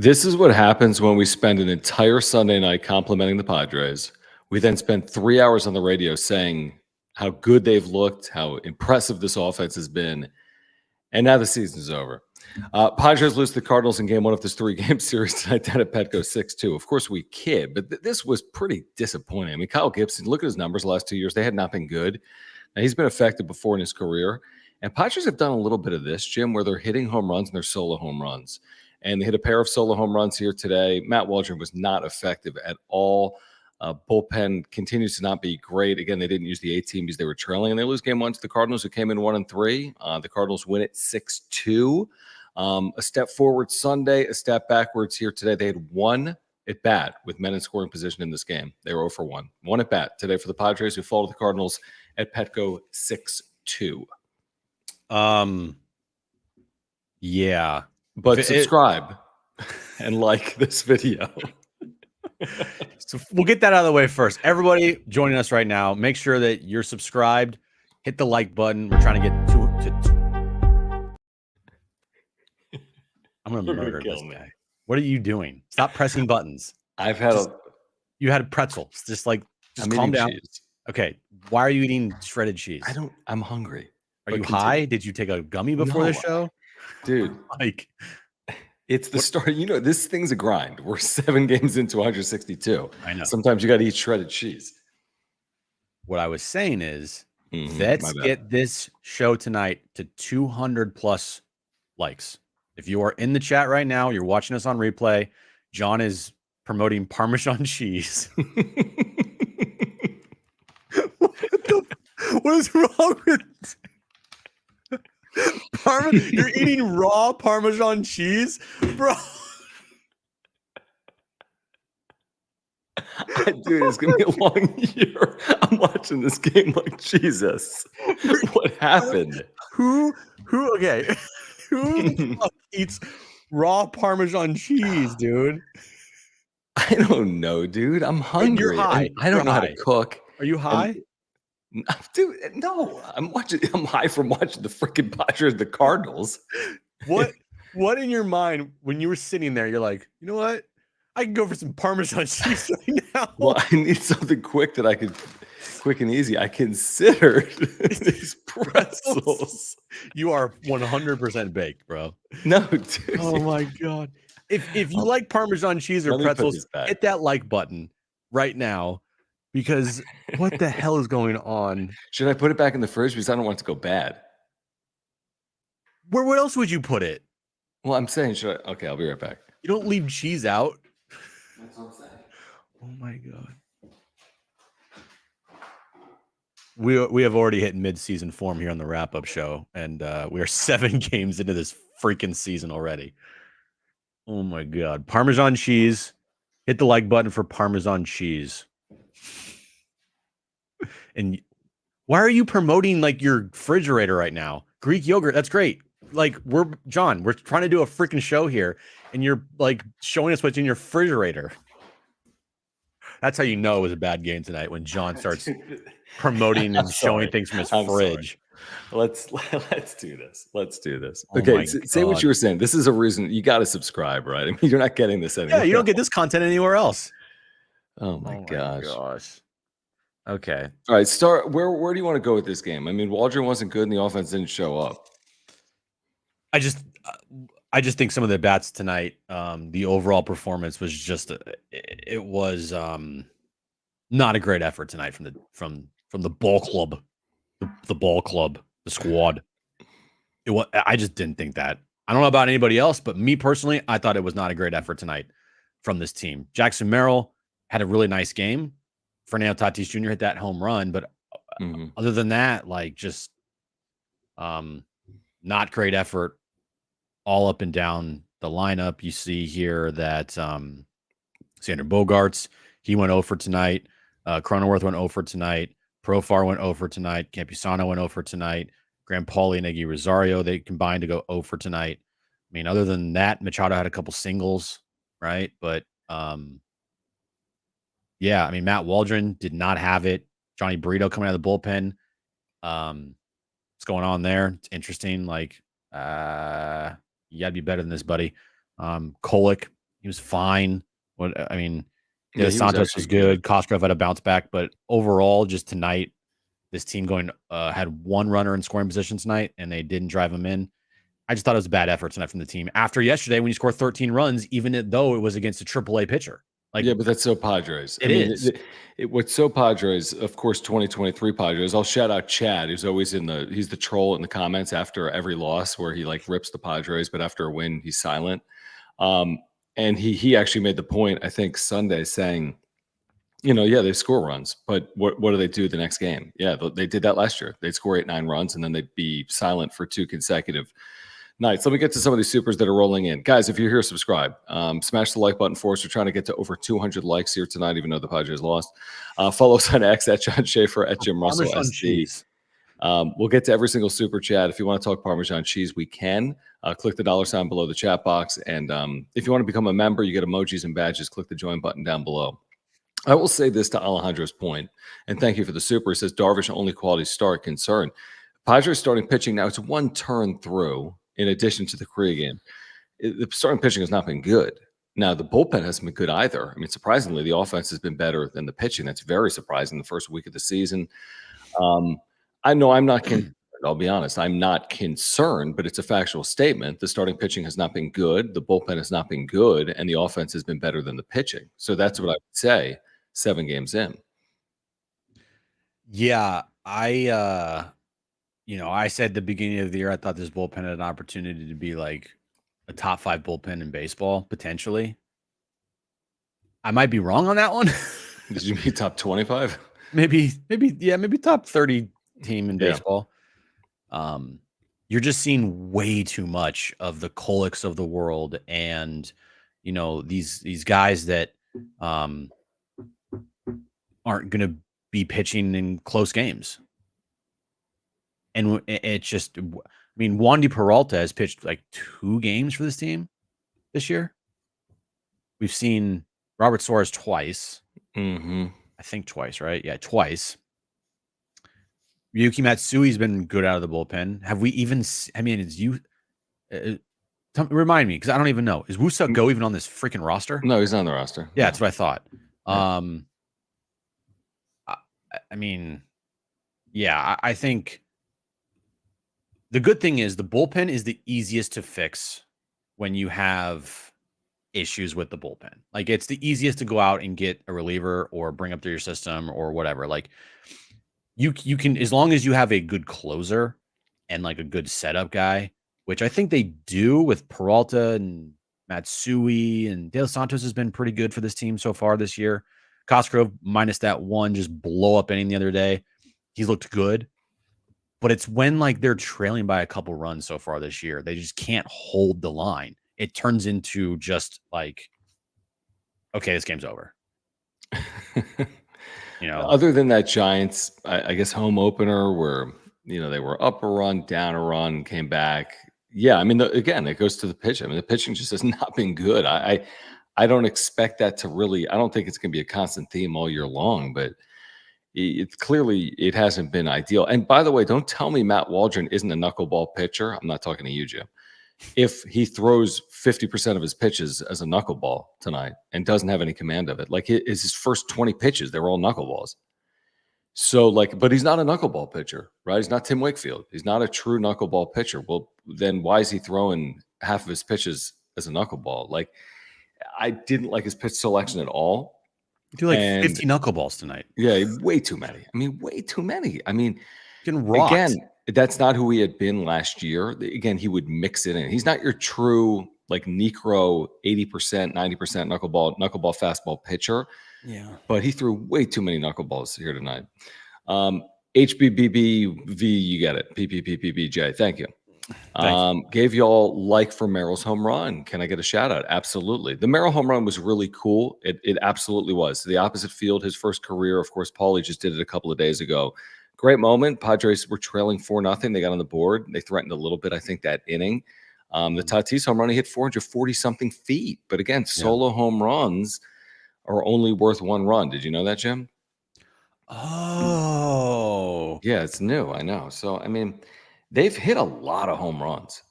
This is what happens when we spend an entire Sunday night complimenting the Padres. We then spend 3 hours on the radio saying how good they've looked, how impressive this offense has been, and now the season's over. Padres lose to the Cardinals in game one of this 3-game series tonight down at Petco 6-2. Of course, we kid, but this was pretty disappointing. I mean, Kyle Gibson, look at his numbers the last 2 years. They had not been good. Now, he's been effective before in his career. And Padres have done a little bit of this, Jim, where they're hitting home runs and they're solo home runs. And they hit a pair of solo home runs here today. Matt Waldron was not effective at all. Bullpen continues to not be great. Again, they didn't use the A team because they were trailing, and they lose game one to the Cardinals, who came in 1-3. The Cardinals win it 6-2. A step forward Sunday, a step backwards here today. They had one at bat with men in scoring position in this game. They were 0 for 1. One at bat today for the Padres, who fall to the Cardinals at Petco 6-2. Yeah. But subscribe and like this video. So we'll get that out of the way first. Everybody joining us right now, make sure that you're subscribed. Hit the like button. We're trying to get to I'm going to murder this guy. What are you doing? Stop pressing buttons. You had a pretzel. Just calm down. Cheese. Okay. Why are you eating shredded cheese? I'm hungry. Are you high? Did you take a gummy before the show? Dude, it's the start. You know, this thing's a grind. We're 7 games into 162. I know. Sometimes you got to eat shredded cheese. What I was saying is, let's get this show tonight to 200 plus likes. If you are in the chat right now, you're watching us on replay. John is promoting Parmesan cheese. What is wrong with you're eating raw Parmesan cheese, bro? Dude, it's gonna be a long year. I'm watching this game like Jesus. What happened? Who the fuck eats raw Parmesan cheese, dude? I don't know, dude. I'm hungry. You're high. I don't know how to cook. Are you high? Dude, no. I'm high from watching the freaking Padres, the Cardinals. What in your mind when you were sitting there, you're like, you know what? I can go for some Parmesan cheese right now. Well, I need something quick that I could quick and easy. I considered these pretzels. You are 100% baked, bro. No, dude. Oh my God. If you like Parmesan cheese or pretzels, hit that like button right now. Because what the hell is going on? Should I put it back in the fridge? Because I don't want it to go bad. What else would you put it? Well, I'm saying, okay, I'll be right back. You don't leave cheese out. That's what I'm saying. Oh my God. We have already hit mid-season form here on the wrap-up show, and we are 7 games into this freaking season already. Oh my God. Parmesan cheese. Hit the like button for Parmesan cheese. And why are you promoting your refrigerator right now? Greek yogurt, that's great. We're trying to do a freaking show here, and you're showing us what's in your refrigerator. That's how you know it was a bad game tonight, when John starts promoting and showing things from his fridge. Let's do this. Let's do this. Oh okay, say what you were saying. This is a reason you got to subscribe, right? I mean, you're not getting this anywhere. Yeah, you don't get this content anywhere else. Oh my gosh. Okay. All right. Start. Where do you want to go with this game? I mean, Waldron wasn't good, and the offense didn't show up. I just think some of the bats tonight, the overall performance was just it was not a great effort tonight from the ball club, the squad. I just didn't think that. I don't know about anybody else, but me personally, I thought it was not a great effort tonight from this team. Jackson Merrill had a really nice game. Fernando Tatis Jr. hit that home run, but other than that, just not great effort all up and down the lineup. You see here that Xander Bogaerts, he went 0 for tonight. Cronenworth went 0 for tonight. Profar went 0 for tonight. Campusano went 0 for tonight. Graham Pauley and Iggy Rosario, they combined to go 0 for tonight. I mean, other than that, Machado had a couple singles, right? But yeah, I mean, Matt Waldron did not have it. Johnny Brito coming out of the bullpen. What's going on there? It's interesting. You got to be better than this, buddy. Kolek He was fine. I mean, Yeah, De he was Santos was actually good. good. Cosgrove had a bounce back, but overall, just tonight, this team had one runner in scoring position tonight, and they didn't drive him in. I just thought it was a bad effort tonight from the team. After yesterday, when you score 13 runs, even though it was against a AAA pitcher, like Yeah, but that's so Padres. I it mean, is. what's so Padres, of course, 2023 Padres. I'll shout out Chad, who's always he's the troll in the comments after every loss where he like rips the Padres, but after a win, he's silent. Um, and he actually made the point, I think Sunday, saying, yeah, they score runs, but what do they do the next game? Yeah, they did that last year. They'd score 8, 9 runs, and then they'd be silent for 2 consecutive nights. Let me get to some of these supers that are rolling in. Guys, if you're here, subscribe. Smash the like button for us. We're trying to get to over 200 likes here tonight, even though the Padres lost. Follow us on X at John Schaefer, at Jim Russell Parmesan SD. cheese. We'll get to every single super chat. If you want to talk Parmesan cheese, we can. Click the $ below the chat box. And if you want to become a member, you get emojis and badges. Click the join button down below. I will say this to Alejandro's point, and thank you for the super. He says, Darvish only quality start concern. Padres starting pitching now, it's one turn through in addition to the Korea game. The starting pitching has not been good. Now, the bullpen hasn't been good either. I mean, surprisingly, the offense has been better than the pitching. That's very surprising the first week of the season. I know I'm not concerned. I'll be honest. I'm not concerned, but it's a factual statement. The starting pitching has not been good. The bullpen has not been good, and the offense has been better than the pitching. So that's what I would say 7 games in. Yeah, I said at the beginning of the year, I thought this bullpen had an opportunity to be like a top 5 bullpen in baseball, potentially. I might be wrong on that one. Did you mean top 25? maybe top 30 team in baseball. You're just seeing way too much of the Koleks of the world, and these guys that aren't going to be pitching in close games. And it's just, I mean, Wandy Peralta has pitched like 2 games for this team this year. We've seen Robert Suarez twice. Mm-hmm. I think twice, right? Yeah, twice. Ryuki Matsui's been good out of the bullpen. Have we even? I mean, is you? Remind me, because I don't even know. Is Woo-Suk Go even on this freaking roster? No, he's not on the roster. Yeah, No. that's what I thought. Yeah. I mean, yeah, I think the good thing is the bullpen is the easiest to fix when you have issues with the bullpen. Like, it's the easiest to go out and get a reliever or bring up to your system or whatever. Like, you can, as long as you have a good closer and like a good setup guy, which I think they do with Peralta and Matsui, and De Los Santos has been pretty good for this team so far this year. Cosgrove, minus that one just blow up inning the other day, he's looked good. But it's when like they're trailing by a couple runs so far this year, they just can't hold the line. It turns into just like, okay, this game's over. Other than that Giants, I guess home opener where they were up a run, down a run, came back. Yeah, I mean, again, it goes to the pitch. I mean, the pitching just has not been good. I don't expect that to really. I don't think it's going to be a constant theme all year long, but it clearly it hasn't been ideal. And by the way, don't tell me Matt Waldron isn't a knuckleball pitcher. I'm not talking to you, Jim. If he throws 50% of his pitches as a knuckleball tonight and doesn't have any command of it, like his first 20 pitches, they were all knuckleballs. So but he's not a knuckleball pitcher, right? He's not Tim Wakefield. He's not a true knuckleball pitcher. Well, then why is he throwing half of his pitches as a knuckleball? Like, I didn't like his pitch selection at all. Do like 50 knuckleballs tonight. Yeah, way too many. I mean, way too many. I mean, again, that's not who he had been last year. Again, he would mix it in. He's not your true like Necro 80%, 90% knuckleball fastball pitcher. Yeah. But he threw way too many knuckleballs here tonight. HBBBV, you get it. PPPPBJ. Thank you. Gave y'all like for Merrill's home run. Can I get a shout out? Absolutely. The Merrill home run was really cool. It absolutely was. The opposite field, his first career. Of course, Paulie just did it a couple of days ago. Great moment. Padres were trailing 4-0. They got on the board. They threatened a little bit, I think, that inning. The Tatis home run, he hit 440-something feet. But again, solo home runs are only worth 1 run. Did you know that, Jim? Oh. Yeah, it's new. I know. So, I mean, they've hit a lot of home runs.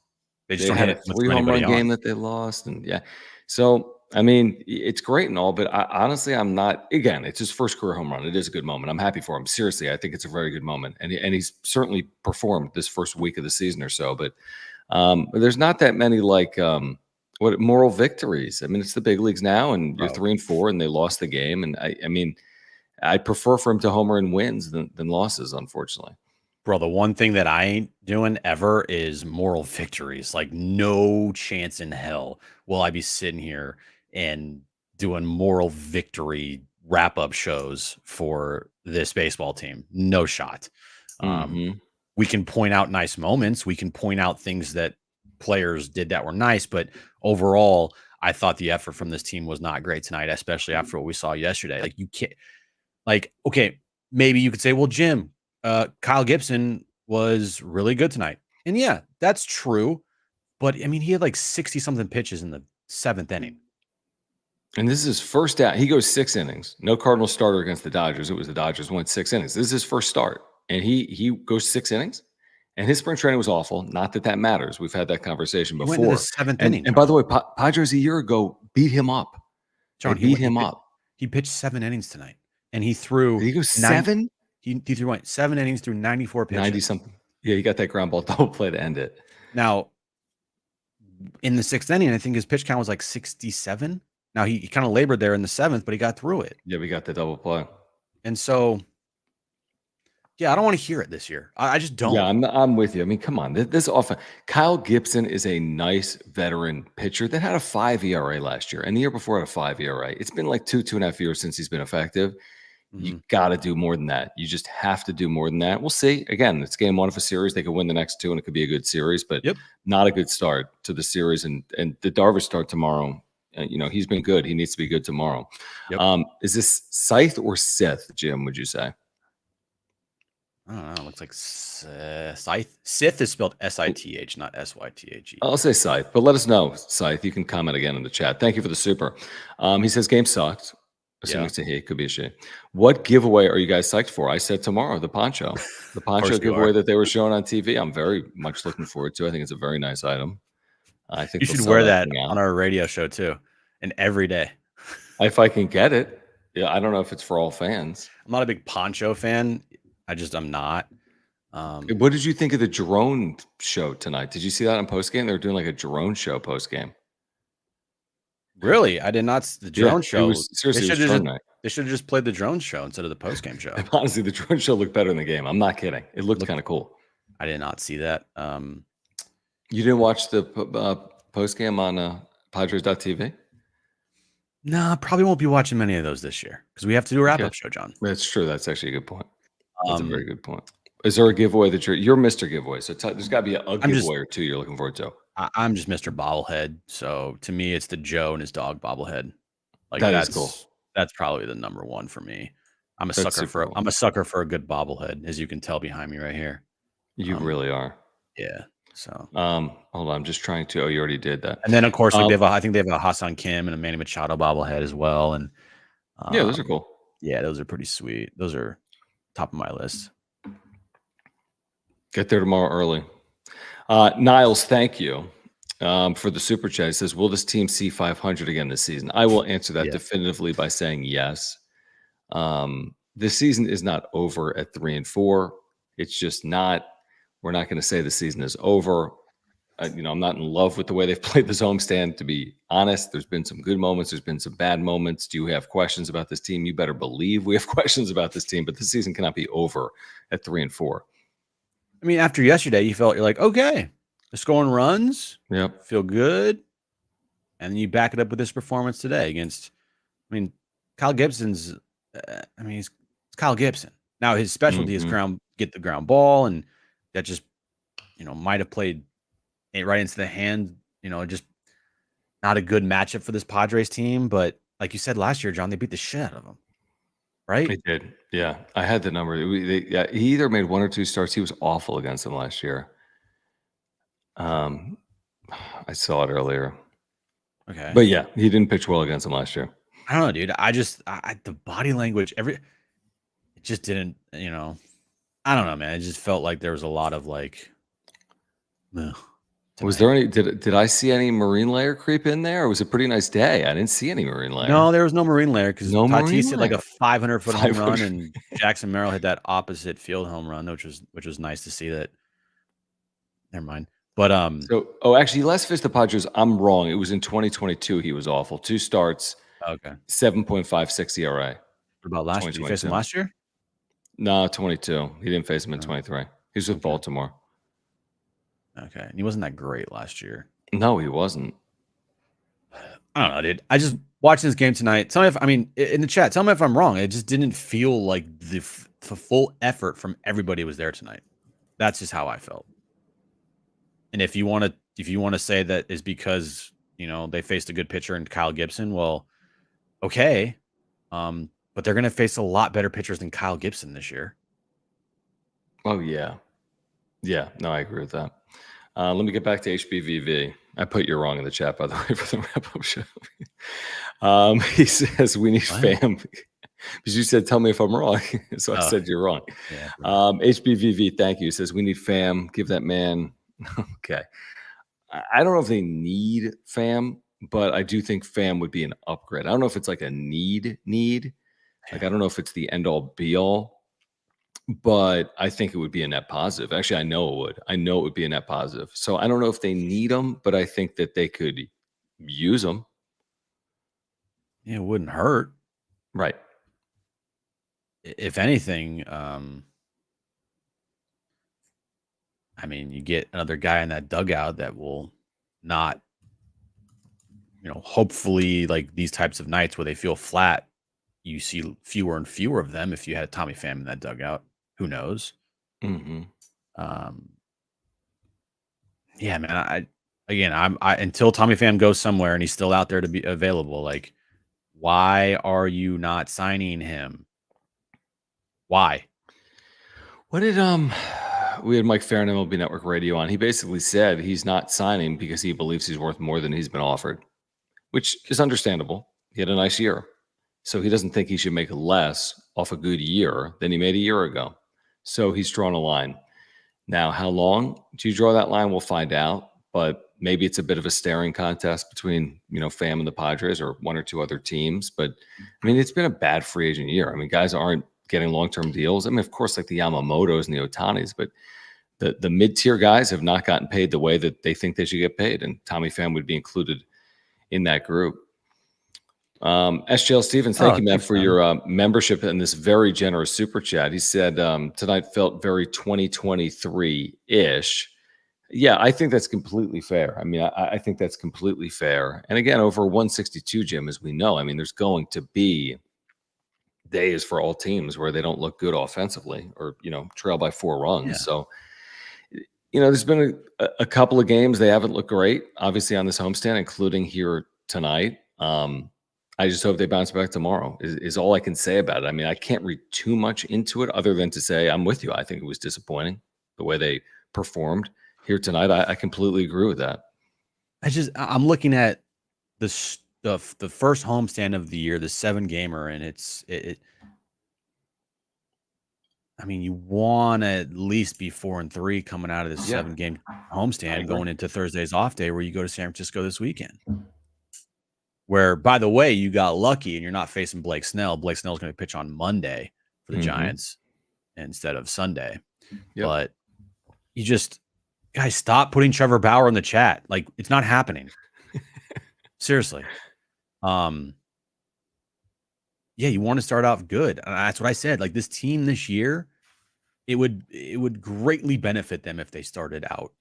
They just don't have a 3 home run game that they lost. And yeah. So I mean, it's great and all, but honestly, I'm not. Again, it's his first career home run. It is a good moment. I'm happy for him. Seriously, I think it's a very good moment, and he's certainly performed this first week of the season or so. But there's not that many what moral victories. I mean, it's the big leagues now, and you're 3-4, and they lost the game. And I mean, I prefer for him to homer in wins than losses, unfortunately. Bro, the one thing that I ain't doing ever is moral victories. Like, no chance in hell will I be sitting here and doing moral victory wrap-up shows for this baseball team. No shot. We can point out nice moments. We can point out things that players did that were nice, but overall, I thought the effort from this team was not great tonight, especially after what we saw yesterday. Like, you can't, like, okay, maybe you could say, well, Jim, Kyle Gibson was really good tonight. And yeah, that's true. But I mean, he had like 60 something pitches in the 7th inning. And this is his first out. He goes 6 innings. No Cardinal starter against the Dodgers. It was the Dodgers went 6 innings. This is his first start. And he goes 6 innings. And his spring training was awful. Not that matters. We've had that conversation before. He went to the 7th inning. And by the way, Padres a year ago beat him up. John, beat him up. He pitched 7 innings tonight. And he threw. Did he go 7? He threw what, 7 innings through 94 pitches. 90 something. Yeah, he got that ground ball double play to end it. Now, in the 6th inning, I think his pitch count was like 67. Now, he kind of labored there in the 7th, but he got through it. Yeah, we got the double play. And so, yeah, I don't want to hear it this year. I just don't. Yeah, I'm with you. I mean, come on. This offense. Kyle Gibson is a nice veteran pitcher that had a 5 ERA last year, and the year before had a 5 ERA. It's been like 2.5 years since he's been effective. You got to do more than that. You just have to do more than that. We'll see. Again, it's game 1 of a series. They could win the next 2, and it could be a good series, but not a good start to the series. And the Darvish start tomorrow, he's been good. He needs to be good tomorrow. Is this Scythe or Sith, Jim, would you say? I don't know. It looks like Scythe. Sith is spelled S-I-T-H, not S-Y-T-H-E. I'll say Scythe, but let us know, Scythe. You can comment again in the chat. Thank you for the super. He says, game sucked. Assuming it's a he, could be a she. What giveaway are you guys psyched for? I said tomorrow, the poncho. The poncho giveaway that they were showing on TV. I'm very much looking forward to. I think it's a very nice item. I think you should wear that on our radio show too, and every day. If I can get it. Yeah, I don't know if it's for all fans. I'm not a big poncho fan. I'm not. What did you think of the drone show tonight? Did you see that on Postgame? They were doing like a drone show postgame. Really? I did not. The drone show. Seriously, they should have just played the drone show instead of the postgame show. Honestly, the drone show looked better in the game. I'm not kidding. It looked kind of cool. I did not see that. You didn't watch the postgame on Padres.tv? No, probably won't be watching many of those this year because we have to do a wrap-up show, John. That's true. That's actually a good point. That's a very good point. Is there a giveaway that you're Mr. Giveaway? So there's got to be a giveaway or two you're looking forward to. I'm just Mr. Bobblehead. So to me, it's the Joe and his dog bobblehead. Like that's cool. That's probably the number one for me. I'm a sucker for a good bobblehead, as you can tell behind me right here. You really are. Yeah. So hold on, I'm just trying to. Oh, you already did that. And then of course I think they have a Hassan Kim and a Manny Machado bobblehead as well. And yeah, those are cool. Yeah, those are pretty sweet. Those are top of my list. Get there tomorrow early. Niles, thank you for the super chat. He says, will this team see 500 again this season? I will answer that definitively by saying yes. This season is not over at 3-4. It's just not. We're not going to say the season is over. I'm not in love with the way they've played this homestand, to be honest. There's been some good moments. There's been some bad moments. Do you have questions about this team? You better believe we have questions about this team, but the season cannot be over at 3-4. I mean, after yesterday, you're like, okay, they're scoring runs. Yep. Feel good. And then you back it up with this performance today against, Kyle Gibson's, it's Kyle Gibson. Now his specialty is get the ground ball, and that just, might have played it right into the hand, just not a good matchup for this Padres team. But like you said last year, John, they beat the shit out of them. Right? They did. Yeah. I had the number. He either made 1 or 2 starts. He was awful against them last year. I saw it earlier. Okay. But yeah, he didn't pitch well against them last year. I don't know, dude. The body language, it just didn't, I don't know, man. It just felt like there was a lot of type Was tonight. there any? Did I see any marine layer creep in there? It was a pretty nice day. I didn't see any marine layer. No, there was no marine layer because No marine Tatis hit like a layer. 500-foot home run, 500. and Jackson Merrill hit that opposite field home run, which was nice to see. That. Never mind. But Actually, last face the Padres. I'm wrong. It was in 2022. He was awful. 2 starts, okay. 7.56 ERA. What about last year? Did you face him last year? No, 22. He didn't face him in 23. He was with Baltimore. Okay, and he wasn't that great last year. No, he wasn't. I don't know, dude. I just watching this game tonight. Tell me if in the chat. Tell me if I'm wrong. It just didn't feel like the full effort from everybody was there tonight. That's just how I felt. And if you want to say that is because they faced a good pitcher in Kyle Gibson, well, okay, but they're going to face a lot better pitchers than Kyle Gibson this year. Oh yeah, yeah. No, I agree with that. Let me get back to HBVV. I put you wrong in the chat, by the way, for the wrap-up show. He says we need Pham because you said, "Tell me if I'm wrong." So I said you're wrong. Yeah, HBVV, thank you. He says we need Pham. Give that man. Okay. I don't know if they need Pham, but I do think Pham would be an upgrade. I don't know if it's like a need. Like I don't know if it's the end all be all. But I think it would be a net positive. Actually, I know it would. I know it would be a net positive. So I don't know if they need them, but I think that they could use them. Yeah, it wouldn't hurt. Right. If anything, you get another guy in that dugout that will not, hopefully like these types of nights where they feel flat, you see fewer and fewer of them. If you had Tommy Pham in that dugout, who knows? Mm-hmm. Yeah, man. I until Tommy Pham goes somewhere and he's still out there to be available. Like, why are you not signing him? Why? What did we had Mike Farron MLB Network Radio on? He basically said he's not signing because he believes he's worth more than he's been offered, which is understandable. He had a nice year, so he doesn't think he should make less off a good year than he made a year ago. So he's drawn a line. Now, how long do you draw that line? We'll find out. But maybe it's a bit of a staring contest between, Pham and the Padres or one or two other teams. But, it's been a bad free agent year. Guys aren't getting long-term deals. Of course, like the Yamamotos and the Otanis. But the mid-tier guys have not gotten paid the way that they think they should get paid. And Tommy Pham would be included in that group. SJL Stevens, thank you, man, for your membership in this very generous super chat. He said tonight felt very 2023-ish. Yeah, I think that's completely fair. I think that's completely fair. And again, over 162, Jim, as we know, there's going to be days for all teams where they don't look good offensively or, trail by 4 runs. Yeah. So, there's been a couple of games they haven't looked great, obviously, on this homestand, including here tonight. I just hope they bounce back tomorrow is all I can say about it. I can't read too much into it other than to say I'm with you. I think it was disappointing the way they performed here tonight. I completely agree with that. I'm looking at the first homestand of the year, the 7-gamer, and you want to at least be 4-3 coming out of this 7-game homestand going into Thursday's off day where you go to San Francisco this weekend. Where, by the way, you got lucky and you're not facing Blake Snell. Blake Snell's going to pitch on Monday for the Giants instead of Sunday. Yep. But you guys, stop putting Trevor Bauer in the chat. Like, it's not happening. Seriously. Yeah, you want to start off good. That's what I said. Like, this team this year, it would greatly benefit them if they started out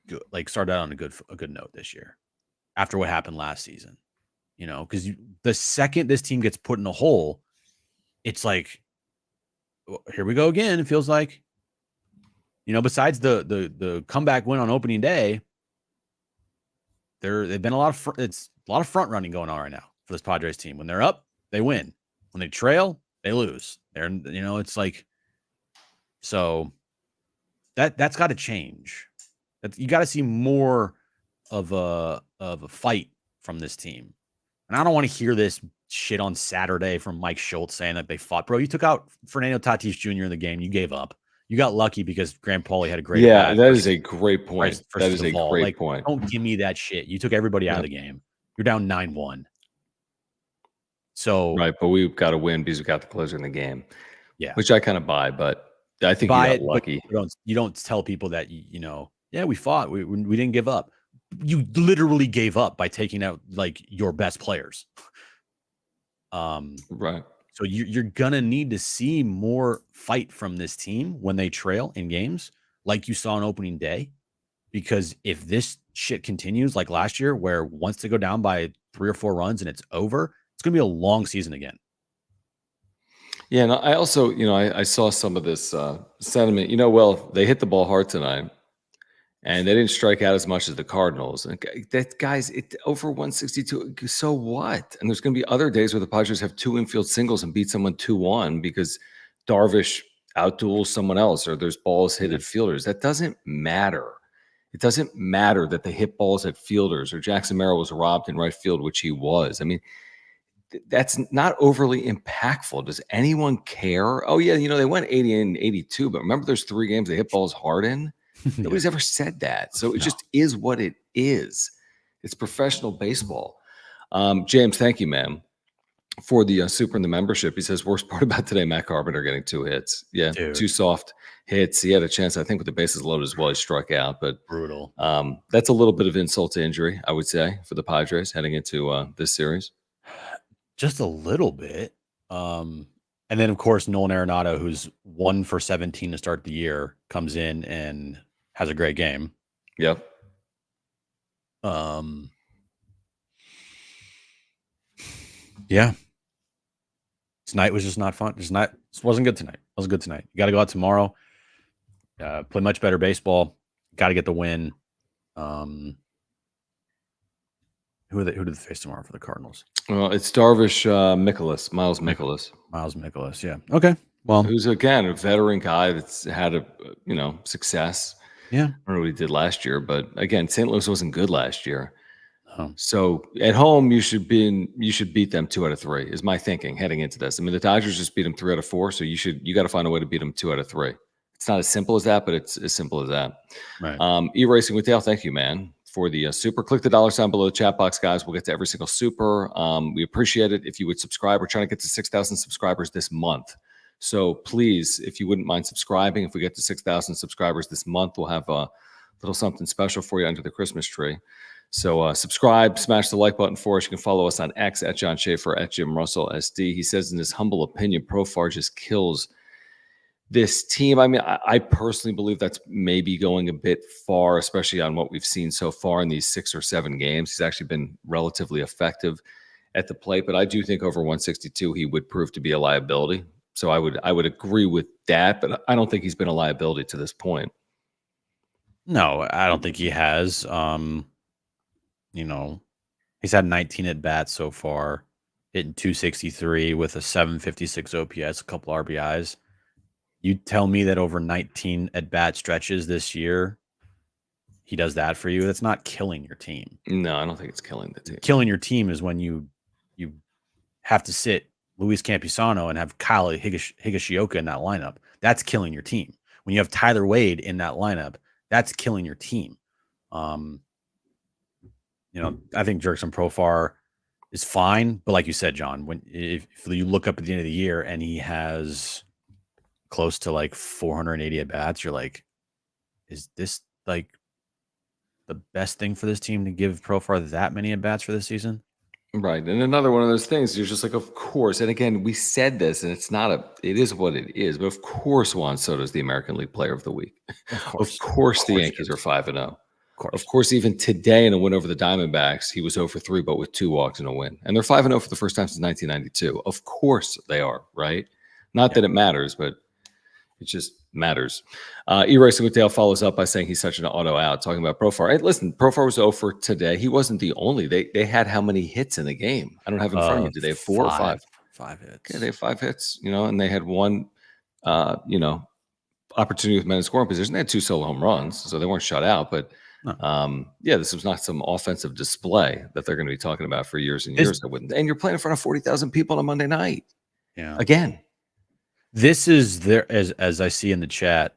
good. Like, started out on a good note this year. After what happened last season, because the second this team gets put in a hole, it's like, here we go again. It feels like, besides the comeback win on opening day, they've been a lot of front running going on right now for this Padres team. When they're up, they win. When they trail, they lose. It's like, so that's got to change. You got to see more of a fight from this team. And I don't want to hear this shit on Saturday from Mike Schultz saying that they fought. Bro, you took out Fernando Tatis Jr. in the game. You gave up. You got lucky because Grant Pauly had a great Yeah, at that bat is a great point. That is a great point. Don't give me that shit. You took everybody out of the game. You're down 9-1. So right, but we've got to win because we got the closer in the game. Yeah, which I kind of buy, but I think you got lucky. But you don't tell people that yeah, we fought, we didn't give up. You literally gave up by taking out like your best players. Right. So you're gonna need to see more fight from this team when they trail in games, like you saw on opening day. Because if this shit continues like last year, where once they go down by 3 or 4 runs and it's over, it's gonna be a long season again. Yeah, and I also, I saw some of this sentiment. Well, they hit the ball hard tonight, and they didn't strike out as much as the Cardinals. And that guys, it over 162. So what? And there's going to be other days where the Padres have 2 infield singles and beat someone 2-1 because Darvish outduels someone else, or there's balls hit at fielders. That doesn't matter. It doesn't matter that they hit balls at fielders, or Jackson Merrill was robbed in right field, which he was. I mean, that's not overly impactful. Does anyone care? Oh, yeah, they went 80 and 82, but remember there's 3 games they hit balls hard in? Nobody's ever said that. So it just is what it is. It's professional baseball. James, thank you, man, for the super and the membership. He says, worst part about today, Matt Carpenter getting 2 hits. Yeah, Dude. 2 soft hits. He had a chance, I think, with the bases loaded as well. He struck out, but brutal. That's a little bit of insult to injury, I would say, for the Padres heading into this series. Just a little bit. And then, of course, Nolan Arenado, who's 1 for 17 to start the year, comes in and has a great game. Yep. Yeah. Tonight was just not fun. It wasn't good tonight. It wasn't good tonight. You got to go out tomorrow, play much better baseball. Got to get the win. Who do they face tomorrow for the Cardinals? Well, it's Darvish Miles Mikolas. Miles Mikolas, yeah. Okay. Well, who's, again, a veteran guy that's had success. Yeah. I don't know what he did last year, but again, St. Louis wasn't good last year. Oh. So at home, you should beat them 2 out of 3 is my thinking heading into this. I mean, the Dodgers just beat them 3 out of 4, so you got to find a way to beat them 2 out of 3. It's not as simple as that, but it's as simple as that. Right. E-Racing with Dale, thank you, man, for the super. Click the $ below the chat box, guys. We'll get to every single super. We appreciate it if you would subscribe. We're trying to get to 6,000 subscribers this month. So please, if you wouldn't mind subscribing, if we get to 6,000 subscribers this month, we'll have a little something special for you under the Christmas tree. So subscribe, smash the like button for us. You can follow us on X at John Schaefer, at Jim Russell SD. He says, in his humble opinion, Profar just kills this team. I mean, I personally believe that's maybe going a bit far, especially on what we've seen so far in these 6 or 7 games. He's actually been relatively effective at the plate, but I do think over 162 he would prove to be a liability. So I would agree with that, but I don't think he's been a liability to this point. No, I don't think he has. He's had 19 at bats so far, hitting 263 with a 756 OPS, a couple RBIs. You tell me that over 19 at bat stretches this year, he does that for you. That's not killing your team. No, I don't think it's killing the team. Killing your team is when you have to sit Luis Campusano and have Kyle Higashioka in that lineup. That's killing your team. When you have Tyler Wade in that lineup, that's killing your team. I think Jurickson Profar is fine, but like you said, John, if you look up at the end of the year and he has close to like 480 at bats, you're like, is this like the best thing for this team to give Profar that many at bats for this season? Right. And another one of those things, you're just like, of course. And again, we said this, and it is what it is. But of course, Juan Soto is the American League Player of the Week. Of course the Yankees are 5-0. Of course, even today in a win over the Diamondbacks, he was 0 for 3, but with 2 walks and a win. And they're 5-0 for the first time since 1992. Of course they are, right? Not that it matters, but it just matters. E-Racing with Dale follows up by saying he's such an auto out, talking about Profar. Hey, listen, Profar was 0 for today. He wasn't the only. They had how many hits in the game? I don't have it in front of me. Did they have 4 or 5? 5 hits. Okay, they have 5 hits, and they had 1, opportunity with men in scoring position. They had 2 solo home runs, so they weren't shut out. But this was not some offensive display that they're going to be talking about for years and years. And you're playing in front of 40,000 people on a Monday night. Yeah. Again. This is there as I see in the chat.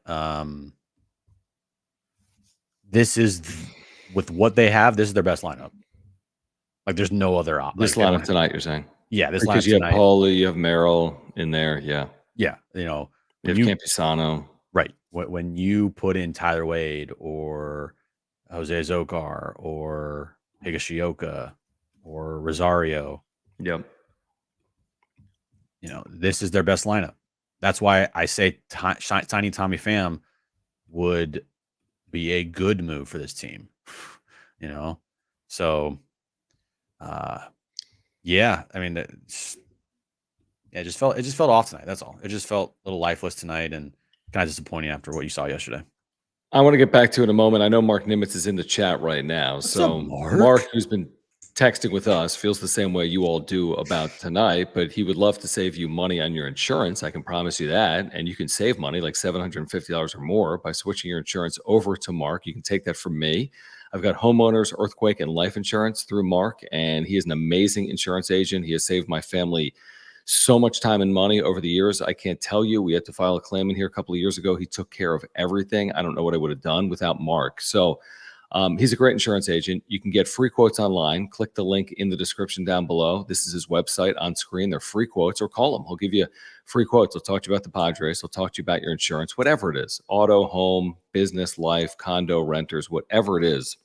This is with what they have. This is their best lineup. Like there's no other option. This lineup tonight, you're saying? Yeah, this because lineup you tonight. have Paulie, you have Merrill in there. Yeah. Yeah, you know, You have Campusano. Right. When you put in Tyler Wade or Jose Zokar or Higashioka or Rosario, Yep. you know, this is their best lineup. That's why I say Tiny Tommy Pham would be a good move for this team. You know, so yeah, I mean, it just felt off tonight. That's all. It just felt a little lifeless tonight and kind of disappointing after what you saw yesterday. I want to get back to it in a moment. I know Mark Nimitz is in the chat right now. What's so up, Mark? Mark, who's been texting with us, feels the same way you all do about tonight, but he would love to save you money on your insurance. I can promise you that. And you can save money like $750 or more by switching your insurance over to Mark. You can take that from me. I've got homeowners, earthquake, and life insurance through Mark, and he is an amazing insurance agent. He has saved my family so much time and money over the years. I can't tell you. We had to file a claim in here a couple of years ago. He took care of everything. I don't know what I would have done without Mark. So he's a great insurance agent. You can get free quotes online. Click the link in the description down below. This is his website on screen. They're free quotes, or call him. He'll give you free quotes. He'll talk to you about the Padres. He'll talk to you about your insurance, whatever it is, auto, home, business, life, condo, renters, whatever it is.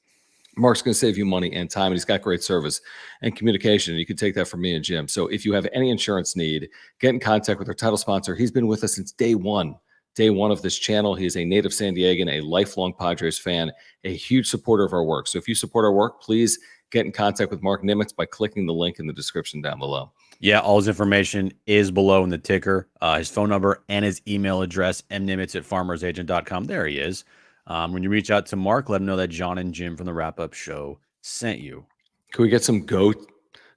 Mark's going to save you money and time, and he's got great service and communication. And you can take that from me and Jim. So if you have any insurance need, get in contact with our title sponsor. He's been with us since day one of this channel. He is a native San Diegan, a lifelong Padres fan, a huge supporter of our work. So if you support our work, please get in contact with Mark Nimitz by clicking the link in the description down below. Yeah, all his information is below in the ticker. His phone number and his email address, mnimitz@farmersagent.com. There he is. When you reach out to Mark, let him know that John and Jim from the Wrap-Up Show sent you. Can we get some goat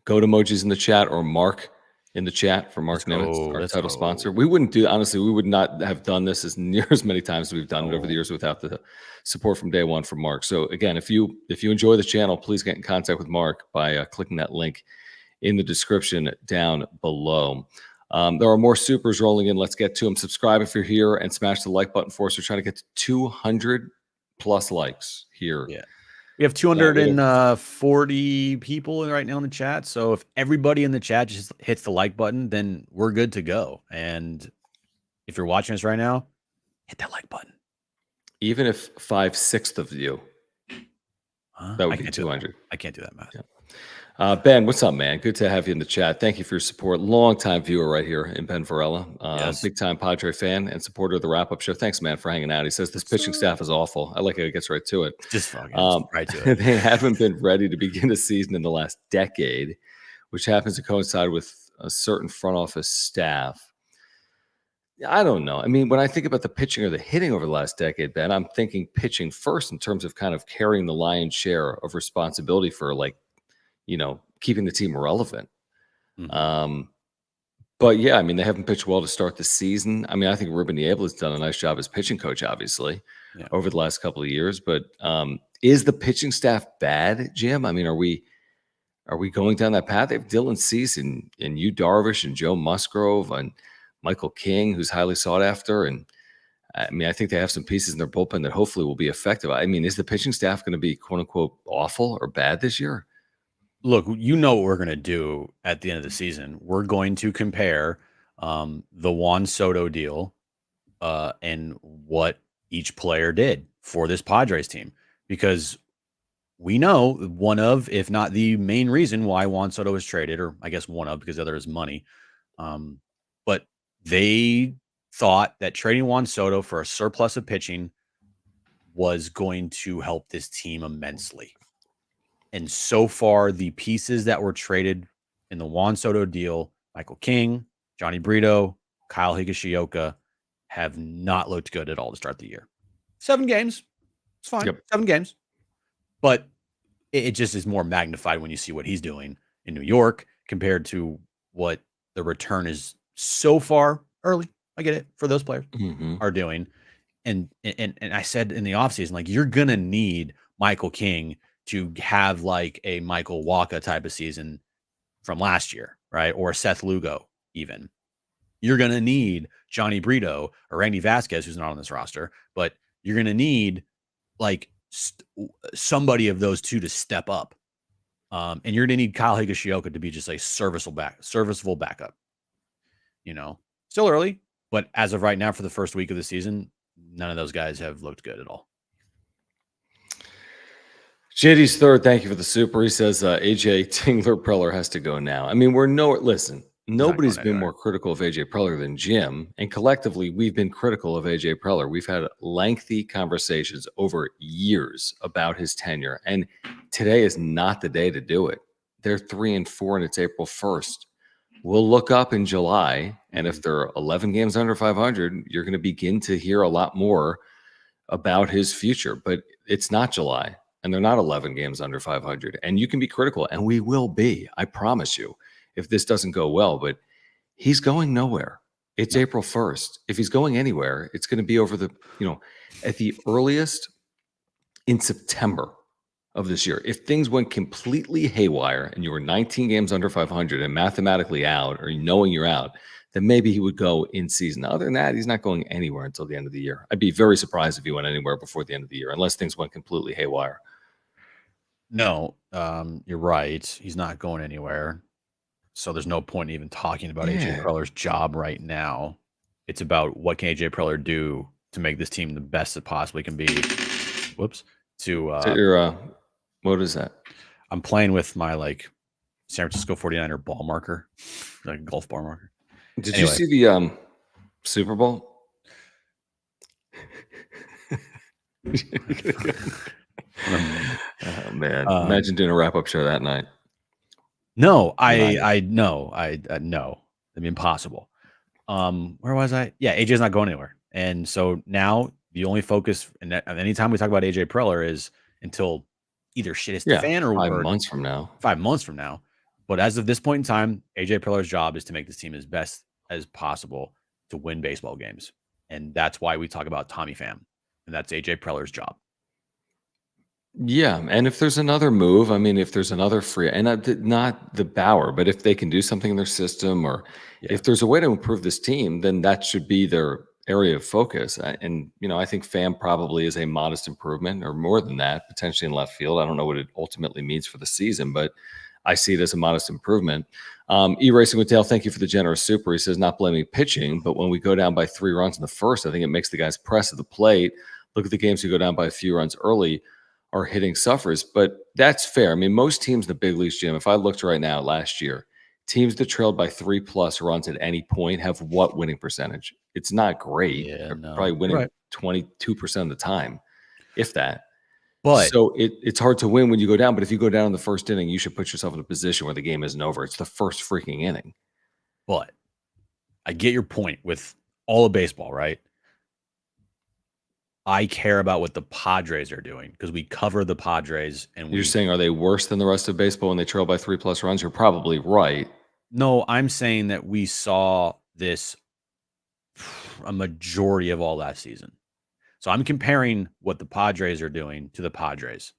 emojis in the chat, or Mark in the chat for Mark Nimitz, our title sponsor? We wouldn't do, honestly, we would not have done this as near as many times as we've done it over the years without the support from day one from Mark. So again, if you enjoy the channel, please get in contact with Mark by clicking that link in the description down below. There are more supers rolling in. Let's get to them. Subscribe if you're here and smash the like button for us. We're trying to get to 200 plus likes here. Yeah. We have 240 people right now in the chat. So if everybody in the chat just hits the like button, then we're good to go. And if you're watching us right now, hit that like button. Even if 5/6 of you, that would be 200. I can't do that math. Yeah. Ben, what's up, man? Good to have you in the chat. Thank you for your support. Long-time viewer right here in Ben Varela. Yes. Big-time Padre fan and supporter of the Wrap-Up Show. Thanks, man, for hanging out. He says this pitching staff is awful. I like how he gets right to it. Just fucking right to it. They haven't been ready to begin a season in the last decade, which happens to coincide with a certain front office staff. I don't know. I mean, when I think about the pitching or the hitting over the last decade, Ben, I'm thinking pitching first in terms of kind of carrying the lion's share of responsibility for, like, keeping the team relevant. Mm-hmm. But yeah, I mean, they haven't pitched well to start the season. I mean, I think Ruben Niebla has done a nice job as pitching coach, obviously, over the last couple of years. But is the pitching staff bad, Jim? I mean, are we going down that path? They have Dylan Cease and Yu Darvish and Joe Musgrove and Michael King, who's highly sought after. And I mean, I think they have some pieces in their bullpen that hopefully will be effective. I mean, is the pitching staff going to be quote unquote awful or bad this year? Look, you know what we're going to do at the end of the season. We're going to compare the Juan Soto deal and what each player did for this Padres team, because we know one of, if not the main reason why Juan Soto was traded, or I guess one of, because the other is money. But they thought that trading Juan Soto for a surplus of pitching was going to help this team immensely. And so far, the pieces that were traded in the Juan Soto deal, Michael King, Johnny Brito, Kyle Higashioka, have not looked good at all to start the year. 7 games. It's fine. Yep. 7 games. But it just is more magnified when you see what he's doing in New York compared to what the return is so far early. I get it, for those players are doing. And I said in the offseason, like, you're going to need Michael King to have like a Michael Wacha type of season from last year, right? Or Seth Lugo even. You're going to need Johnny Brito or Randy Vasquez, who's not on this roster, but you're going to need like somebody of those two to step up. And you're going to need Kyle Higashioka to be just a serviceable backup. Still early, but as of right now, for the first week of the season, none of those guys have looked good at all. JD's third, thank you for the super. He says AJ Tingler Preller has to go now. I mean, listen, nobody's been more critical of AJ Preller than Jim, and collectively we've been critical of AJ Preller. We've had lengthy conversations over years about his tenure, and today is not the day to do it. They're 3-4 and it's April 1st. We'll look up in July, and if they're 11 games under 500, you're going to begin to hear a lot more about his future, but it's not July. And they're not 11 games under 500. And you can be critical, and we will be, I promise you, if this doesn't go well. But he's going nowhere. It's April 1st. If he's going anywhere, it's going to be over at the earliest in September of this year. If things went completely haywire and you were 19 games under 500 and mathematically out, or knowing you're out, then maybe he would go in season. Other than that, he's not going anywhere until the end of the year. I'd be very surprised if he went anywhere before the end of the year, unless things went completely haywire. No, you're right. He's not going anywhere. So there's no point in even talking about AJ Preller's job right now. It's about what can AJ Preller do to make this team the best it possibly can be. Whoops. What is that? I'm playing with my San Francisco 49er ball marker, like a golf ball marker. Did you see the Super Bowl? Oh man! Imagine doing a wrap-up show that night. No, I know. It'd be impossible. Where was I? Yeah, AJ's not going anywhere, and so now the only focus, and anytime we talk about AJ Preller, is until either shit is the fan or 5 months from now. 5 months from now. But as of this point in time, AJ Preller's job is to make this team as best as possible to win baseball games, and that's why we talk about Tommy Pham, and that's AJ Preller's job. Yeah, and if there's another move, I mean, if there's another free, and not the Bauer, but if they can do something in their system, or if there's a way to improve this team, then that should be their area of focus. And I think Pham probably is a modest improvement, or more than that, potentially in left field. I don't know what it ultimately means for the season, but I see it as a modest improvement. E-Racing with Dale, thank you for the generous super. He says, not blaming pitching, but when we go down by 3 runs in the first, I think it makes the guys press at the plate. Look at the games who go down by a few runs early. Our hitting suffers, but that's fair. I mean, most teams in the big leagues, Jim, if I looked right now last year, teams that trailed by 3+ runs at any point have what winning percentage? It's not great. They're probably winning 22% of the time, if that. But so it's hard to win when you go down. But if you go down in the first inning, you should put yourself in a position where the game isn't over. It's the first freaking inning. But I get your point with all of baseball, right? I care about what the Padres are doing because we cover the Padres. And you're saying, are they worse than the rest of baseball when they trail by 3+ runs? You're probably right. No, I'm saying that we saw this a majority of all last season. So I'm comparing what the Padres are doing to the Padres.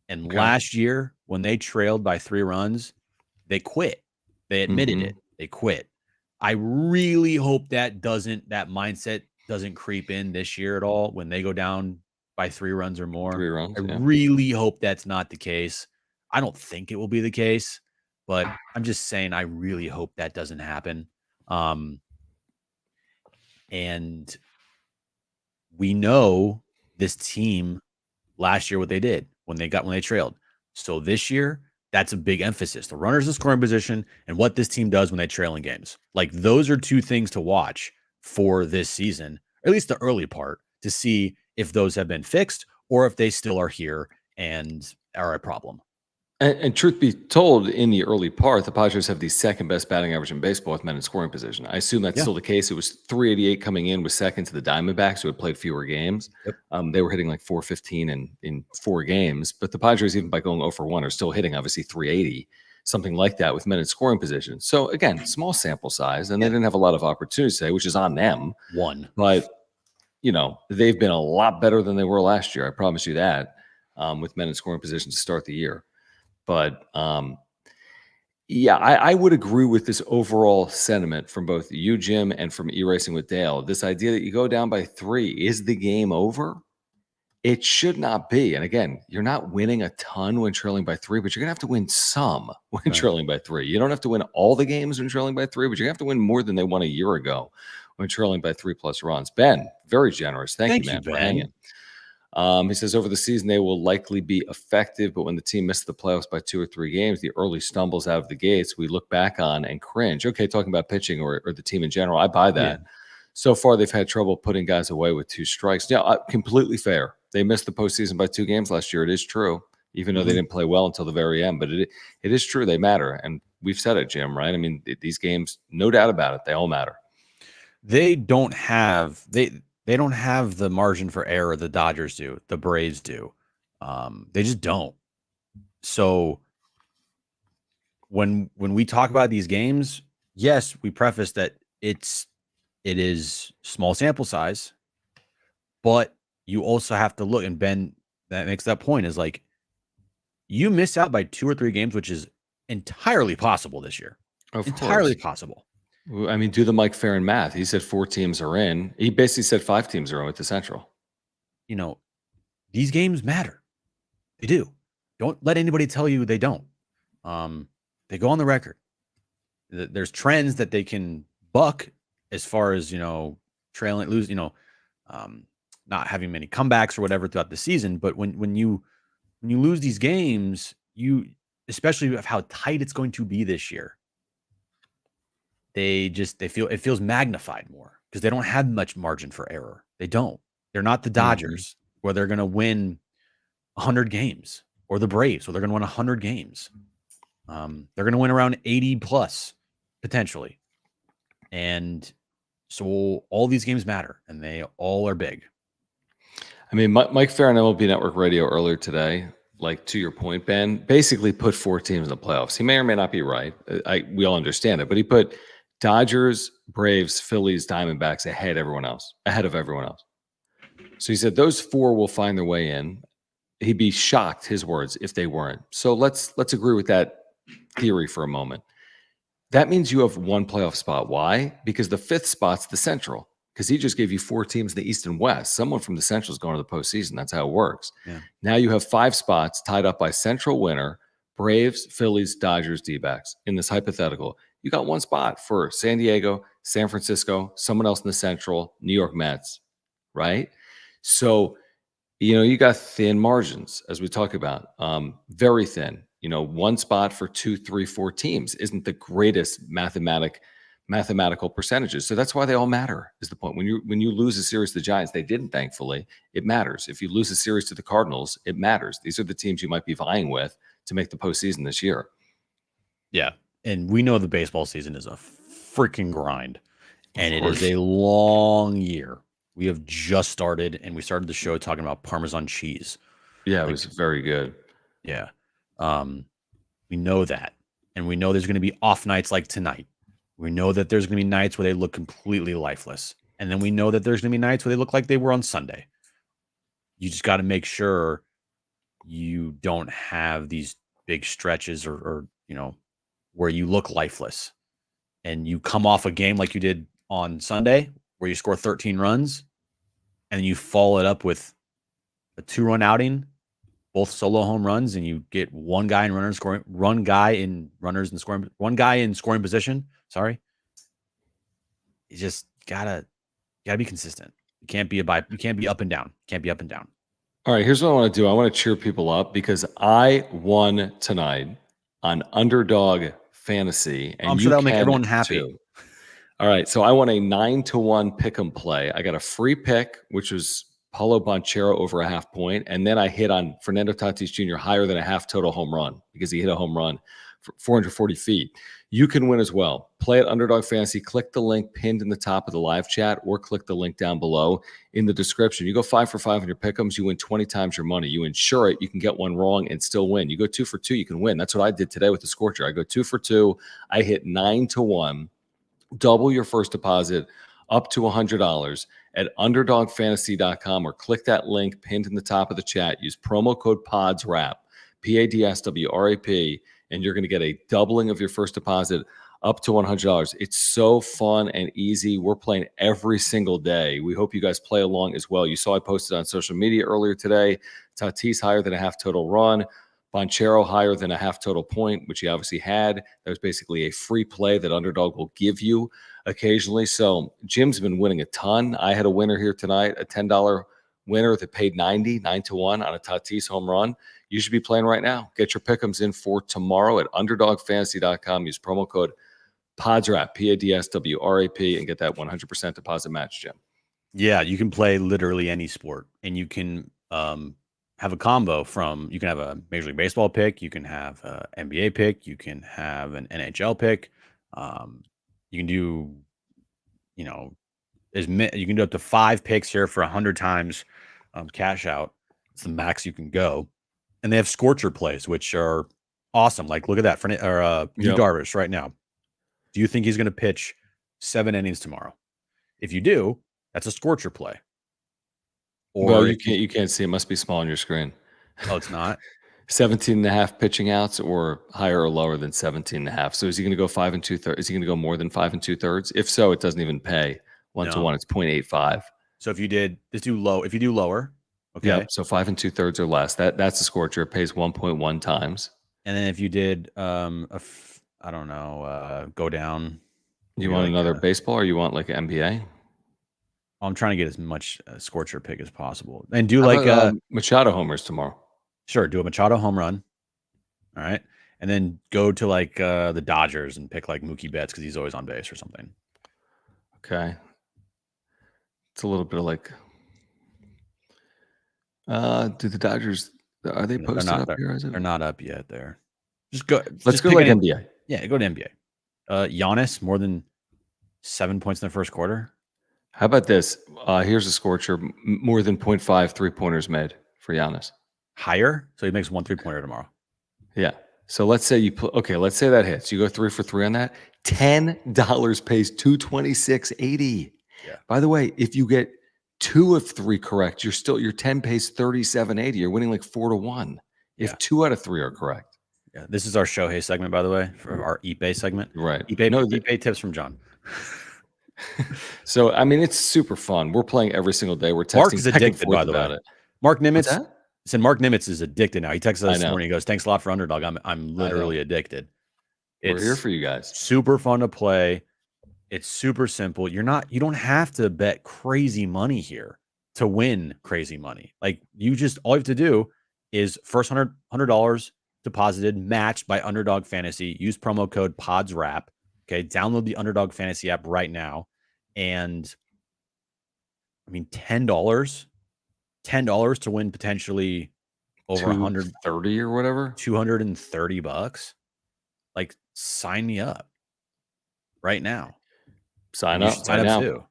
And last year, when they trailed by 3 runs, they quit. They admitted it. They quit. I really hope that mindset doesn't creep in this year at all when they go down by 3 runs or more. 3 runs. I really hope that's not the case. I don't think it will be the case, but I'm just saying I really hope that doesn't happen. And we know this team last year what they did when they trailed. So this year, that's a big emphasis. The runners in scoring position and what this team does when they trail in games. Like those are 2 things to watch for this season, or at least the early part, to see if those have been fixed or if they still are here and are a problem. And truth be told, in the early part, the Padres have the second best batting average in baseball with men in scoring position. I assume that's still the case. It was 388 coming in, was second to the Diamondbacks, who had played fewer games. They were hitting like 415 in 4 games, but the Padres, even by going 0-for-1, are still hitting obviously 380, something like that with men in scoring position. So again, small sample size, and they didn't have a lot of opportunities today, which is on them. But they've been a lot better than they were last year. I promise you that, with men in scoring position to start the year. But Yeah, I would agree with this overall sentiment from both you, Jim, and from E-Racing with Dale. This idea that you go down by 3, is the game over? It should not be. And again, you're not winning a ton when trailing by 3, but you're going to have to win some when Right. trailing by 3. You don't have to win all the games when trailing by 3, but you have to win more than they won a year ago when trailing by 3+ runs. Ben, very generous. Thank you, man, for Ben. hanging. He says over the season they will likely be effective, but when the team missed the playoffs by 2 or 3 games, the early stumbles out of the gates we look back on and cringe. Okay, talking about pitching or the team in general, I buy that. Yeah. So far, they've had trouble putting guys away with 2 strikes. Yeah, completely fair. They missed the postseason by 2 games last year. It is true, even though they didn't play well until the very end. But it is true they matter, and we've said it, Jim. Right? I mean, these games, no doubt about it, they all matter. They don't have they don't have the margin for error the Dodgers do, the Braves do. They just don't. So when we talk about these games, yes, we preface that it is small sample size, but you also have to look, and Ben that makes that point is like you miss out by 2 or 3 games, which is entirely possible this year. Entirely possible. I mean, do the Mike Farron math. He said 4 teams are in. He basically said 5 teams are in with the Central. You know, these games matter. They do. Don't let anybody tell you they don't. They go on the record. There's trends that they can buck as far as, trailing, lose, not having many comebacks or whatever throughout the season. But when you lose these games, especially of how tight it's going to be this year, they feel it feels magnified more because they don't have much margin for error. They don't. They're not the Dodgers where they're going to win 100 games, or the Braves where they're going to win 100 games. They're going to win around 80 plus potentially. And so all these games matter and they all are big. I mean, Mike Farron on MLB Network Radio earlier today, like to your point, Ben, basically put 4 teams in the playoffs. He may or may not be right. We all understand it, but he put Dodgers, Braves, Phillies, Diamondbacks ahead of everyone else. So he said those 4 will find their way in. He'd be shocked, his words, if they weren't. So let's agree with that theory for a moment. That means you have 1 playoff spot. Why? Because the 5th spot's the Central. Because he just gave you 4 teams in the East and West. Someone from the Central is going to the postseason. That's how it works. Yeah. Now you have 5 spots tied up by Central winner, Braves, Phillies, Dodgers, D-backs. In this hypothetical, you got 1 spot for San Diego, San Francisco, someone else in the Central, New York Mets, right? So, you got thin margins, as we talk about, very thin. 1 spot for 2, 3, 4 teams isn't the greatest mathematical percentages. So that's why they all matter, is the point. When you lose a series to the Giants, they didn't, thankfully, it matters. If you lose a series to the Cardinals, it matters. These are the teams you might be vying with to make the postseason this year. Yeah. And we know the baseball season is a freaking grind. And it is a long year. We have just started, and we started the show talking about Parmesan cheese. Yeah, it was very good. Yeah. We know that. And we know there's going to be off nights like tonight. We know that there's going to be nights where they look completely lifeless. And then we know that there's going to be nights where they look like they were on Sunday. You just got to make sure you don't have these big stretches or where you look lifeless. And you come off a game like you did on Sunday where you score 13 runs and you follow it up with a 2-run outing, both solo home runs, and you get one guy in scoring position. Sorry. You just gotta be consistent. You can't be up and down. All right, here's what I want to do. I want to cheer people up because I won tonight on Underdog Fantasy, and I'm sure that'll make everyone happy. Too. All right, so I won a 9-1 pick'em play. I got a free pick, which was Paulo Bonchero over a half point, and then I hit on Fernando Tatis Jr. higher than a half total home run because he hit a home run for 440 feet. You can win as well. Play at Underdog Fantasy. Click the link pinned in the top of the live chat or click the link down below in the description. You go 5 for 5 on your pick'ems, you win 20 times your money. You insure it, you can get one wrong and still win. You go 2 for 2, you can win. That's what I did today with the Scorcher. I go 2 for 2. I hit 9-1. Double your first deposit up to $100 at underdogfantasy.com or click that link pinned in the top of the chat. Use promo code PODSWRAP, PADSWRAP, and you're going to get a doubling of your first deposit up to $100. It's so fun and easy. We're playing every single day. We hope you guys play along as well. You saw I posted on social media earlier today. Tatis higher than a half total run. Bonchero higher than a half total point, which he obviously had. That was basically a free play that Underdog will give you occasionally. So Jim's been winning a ton. I had a winner here tonight, a $10 winner that paid 9-1 on a Tatis home run. You should be playing right now. Get your pick'ems in for tomorrow at underdogfantasy.com. Use promo code PODSWRAP, PADSWRAP, and get that 100% deposit match, Jim. Yeah, you can play literally any sport, and you can have a combo from, you can have a Major League Baseball pick, you can have an NBA pick, you can have an NHL pick. You can do, you know, you can do up to 5 picks here for 100 times cash out. It's the max you can go. And they have scorcher plays, which are awesome. Like, look at that for Yu Darvish right now. Do you think he's going to pitch 7 innings tomorrow? If you do, that's a scorcher play. Or well, you can't see. It must be small on your screen. Oh, it's not? 17.5 pitching outs, or higher or lower than 17.5. So is he going to go 5 2/3? Is he going to go more than 5 2/3? If so, it doesn't even pay 1-to-1. It's 0.85. So if you did this, if you do lower, okay. Yeah, so 5 2/3 or less. That's a scorcher. It pays 1.1 times. And then if you did I don't know, go down. You want like another baseball, or you want like an NBA? I'm trying to get as much scorcher pick as possible. And do like Machado homers tomorrow. Sure, do a Machado home run. All right. And then go to like the Dodgers and pick like Mookie Betts because he's always on base or something. Okay. It's a little bit of like do the Dodgers, are they posted up here? They're not up yet there. Just go. Let's go like NBA. Yeah, go to NBA. Giannis more than 7 points in the first quarter. How about this? Here's a scorcher: more than 0.5 3-pointers made for Giannis. Higher, so he makes 1 3-pointer tomorrow. Yeah. So let's say let's say that hits. You go 3 for 3 on that. $10 pays $226.80. Yeah. By the way, if you get 2 of 3 correct, your 10 pays $37.80. You're winning like 4-1. If 2 out of 3 are correct. Yeah. This is our Shohei segment, by the way, for our eBay segment. Right. eBay tips from John. So I mean, it's super fun. We're playing every single day. We're texting. Mark is addicted, by the way. It. Mark Nimitz said Mark Nimitz is addicted now. He texted us this morning. He goes, "Thanks a lot for Underdog. I'm literally addicted." We're here for you guys. Super fun to play. It's super simple. You don't have to bet crazy money here to win crazy money. Like all you have to do is first $100 deposited, matched by Underdog Fantasy. Use promo code PODSWRAP. Okay, download the Underdog Fantasy app right now. And I mean, $10 to win potentially over 130 or whatever, $230. Like, sign me up right now. Sign up too.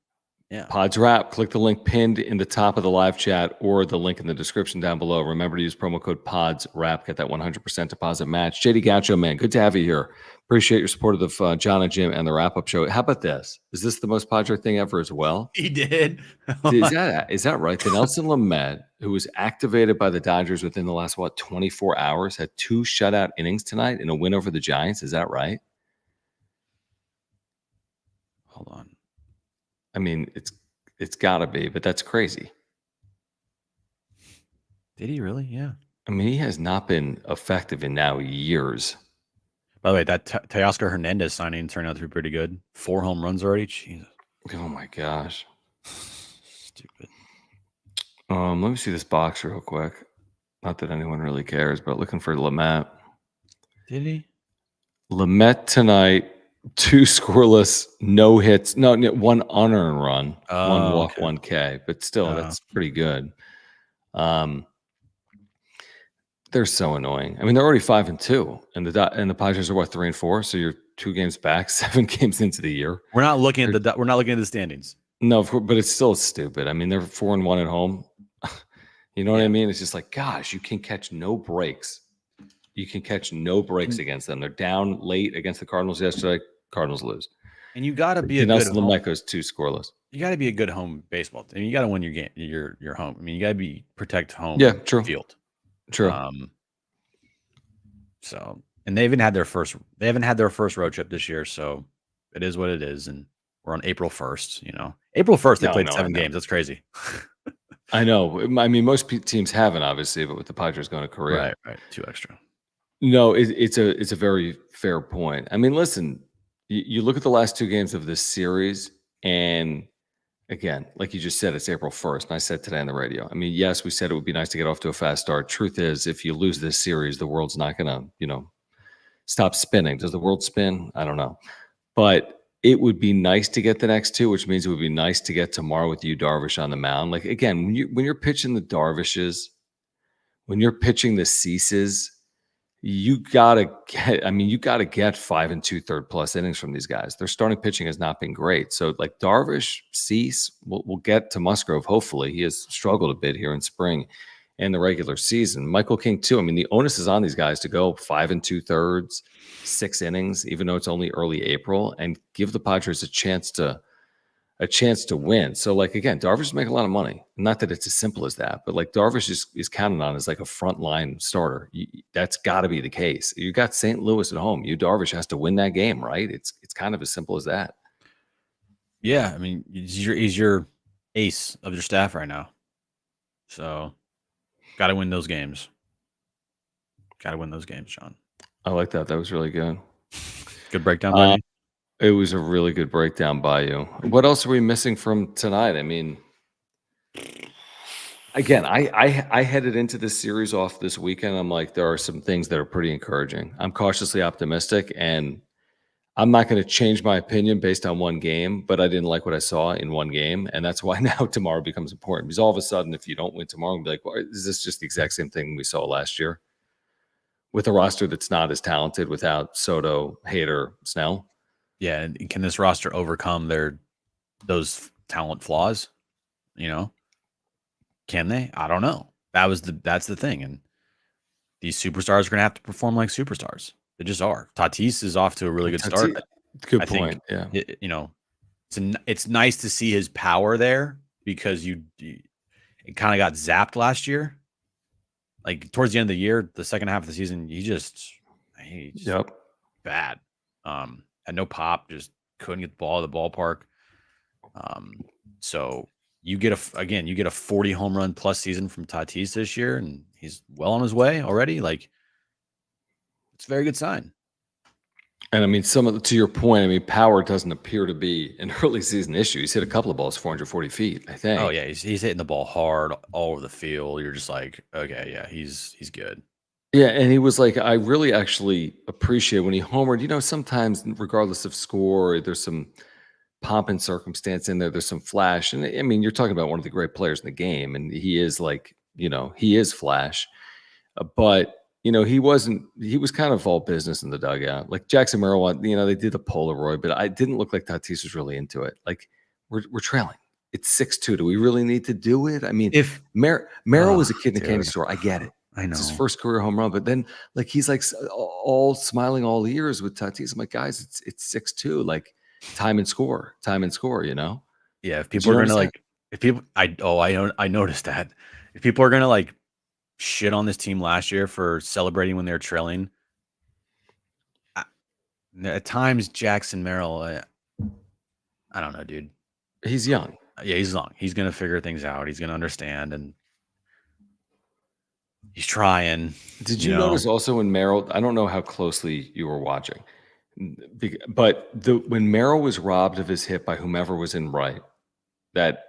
Yeah. PODSWRAP. Click the link pinned in the top of the live chat or the link in the description down below. Remember to use promo code PODSWRAP. Get that 100% deposit match. JD Gacho, man, good to have you here. Appreciate your support of John and Jim and the wrap-up show. How about this? Is this the most Padre thing ever as well? He did. Is that right? The Nelson Lamet, who was activated by the Dodgers within the last, 24 hours, had 2 shutout innings tonight in a win over the Giants. Is that right? Hold on. I mean, it's got to be, but that's crazy. Did he really? Yeah. I mean, he has not been effective in now years. By the way, that Teoscar Hernandez signing turned out to be pretty good. 4 home runs already. Jesus. Oh my gosh. Stupid. Let me see this box real quick. Not that anyone really cares, but looking for Lamet. Did he? Lamet tonight. 2 scoreless, no hits, 1 unearned run, 1 walk, 1 K, but still, that's pretty good. They're so annoying. I mean, they're already 5-2, and the Padres are 3-4, so you're 2 games back, 7 games into the year. We're not looking at the standings. No, but it's still stupid. I mean, they're 4-1 at home. You know what I mean? It's just like, gosh, you can catch no breaks. You can catch no breaks against them. They're down late against the Cardinals yesterday. Cardinals lose. And you got to be a good Nelson Lamet goes 2 scoreless. You got to be a good home baseball team. I mean, you got to win your game, your home. I mean, you got to protect home true. field. True. So And they haven't had their first road trip this year, so it is what it is. And we're on April 1st. April 1st they played 7 games. That's crazy. I know. I mean, most teams haven't, obviously, but with the Padres going to Korea, right, 2 extra. No, it's a very fair point. I mean, listen, you look at the last 2 games of this series, and again, like you just said, it's April 1st. And I said today on the radio, I mean, yes, we said it would be nice to get off to a fast start. Truth is, if you lose this series, the world's not going to, stop spinning. Does the world spin? I don't know. But it would be nice to get the next 2, which means it would be nice to get tomorrow with you, Darvish, on the mound. Like, again, when you're pitching the Darvishes, when you're pitching the Ceases, you gotta get 5 2/3 plus innings from these guys. Their starting pitching has not been great. So like Darvish, Cease, we'll get to Musgrove. Hopefully, he has struggled a bit here in spring and the regular season. Michael King too. I mean, the onus is on these guys to go 5 2/3, 6 innings, even though it's only early April, and give the Padres a chance to win. So, like, again, Darvish is making a lot of money. Not that it's as simple as that, but like Darvish is counted on as like a frontline starter. That's got to be the case. You got St. Louis at home. Darvish has to win that game, right? It's kind of as simple as that. Yeah, I mean, he's your ace of your staff right now. So, got to win those games. Got to win those games, John. I like that. That was really good. Good breakdown by me. It was a really good breakdown by you. What else are we missing from tonight? I mean, again, I headed into this series off this weekend. I'm like, there are some things that are pretty encouraging. I'm cautiously optimistic, and I'm not going to change my opinion based on one game, but I didn't like what I saw in one game, and that's why now tomorrow becomes important. Because all of a sudden, if you don't win tomorrow, you'll be like, well, is this just the exact same thing we saw last year with a roster that's not as talented without Soto, Hader, Snell? Yeah, and can this roster overcome those talent flaws? Can they? I don't know. That's the thing, and these superstars are going to have to perform like superstars. They just are. Tatis is off to a really good start. Good point. Yeah, it's nice to see his power there because it kind of got zapped last year. Like towards the end of the year, the second half of the season, he just bad. Had no pop, just couldn't get the ball to the ballpark. So you get a 40 home run plus season from Tatis this year, and he's well on his way already. Like, it's a very good sign. And I mean, to your point, I mean, power doesn't appear to be an early season issue. He's hit a couple of balls 440 feet, I think. Oh yeah, he's hitting the ball hard all over the field. You're just like, okay, yeah, he's good. Yeah, and he was like, I really actually appreciate when he homered. Sometimes regardless of score, there's some pomp and circumstance in there. There's some flash. And I mean, you're talking about one of the great players in the game, and he is like, he is flash. But, he was kind of all business in the dugout. Like Jackson Merrill, they did the Polaroid, but I didn't look like Tatis was really into it. Like, we're trailing. It's 6-2. Do we really need to do it? I mean, if Merrill was a kid in a candy store, I get it. I know. It's his first career home run, but then like he's like all smiling all ears with Tatis. I'm like, guys, it's 6-2. Like time and score. Yeah, if people are gonna I noticed that. If people are gonna like shit on this team last year for celebrating when they're trailing, at times Jackson Merrill, I don't know, dude. He's young. Yeah, he's young. He's gonna figure things out. He's gonna understand, and he's trying. Did you notice also when Merrill, I don't know how closely you were watching, but when Merrill was robbed of his hit by whomever was in right, the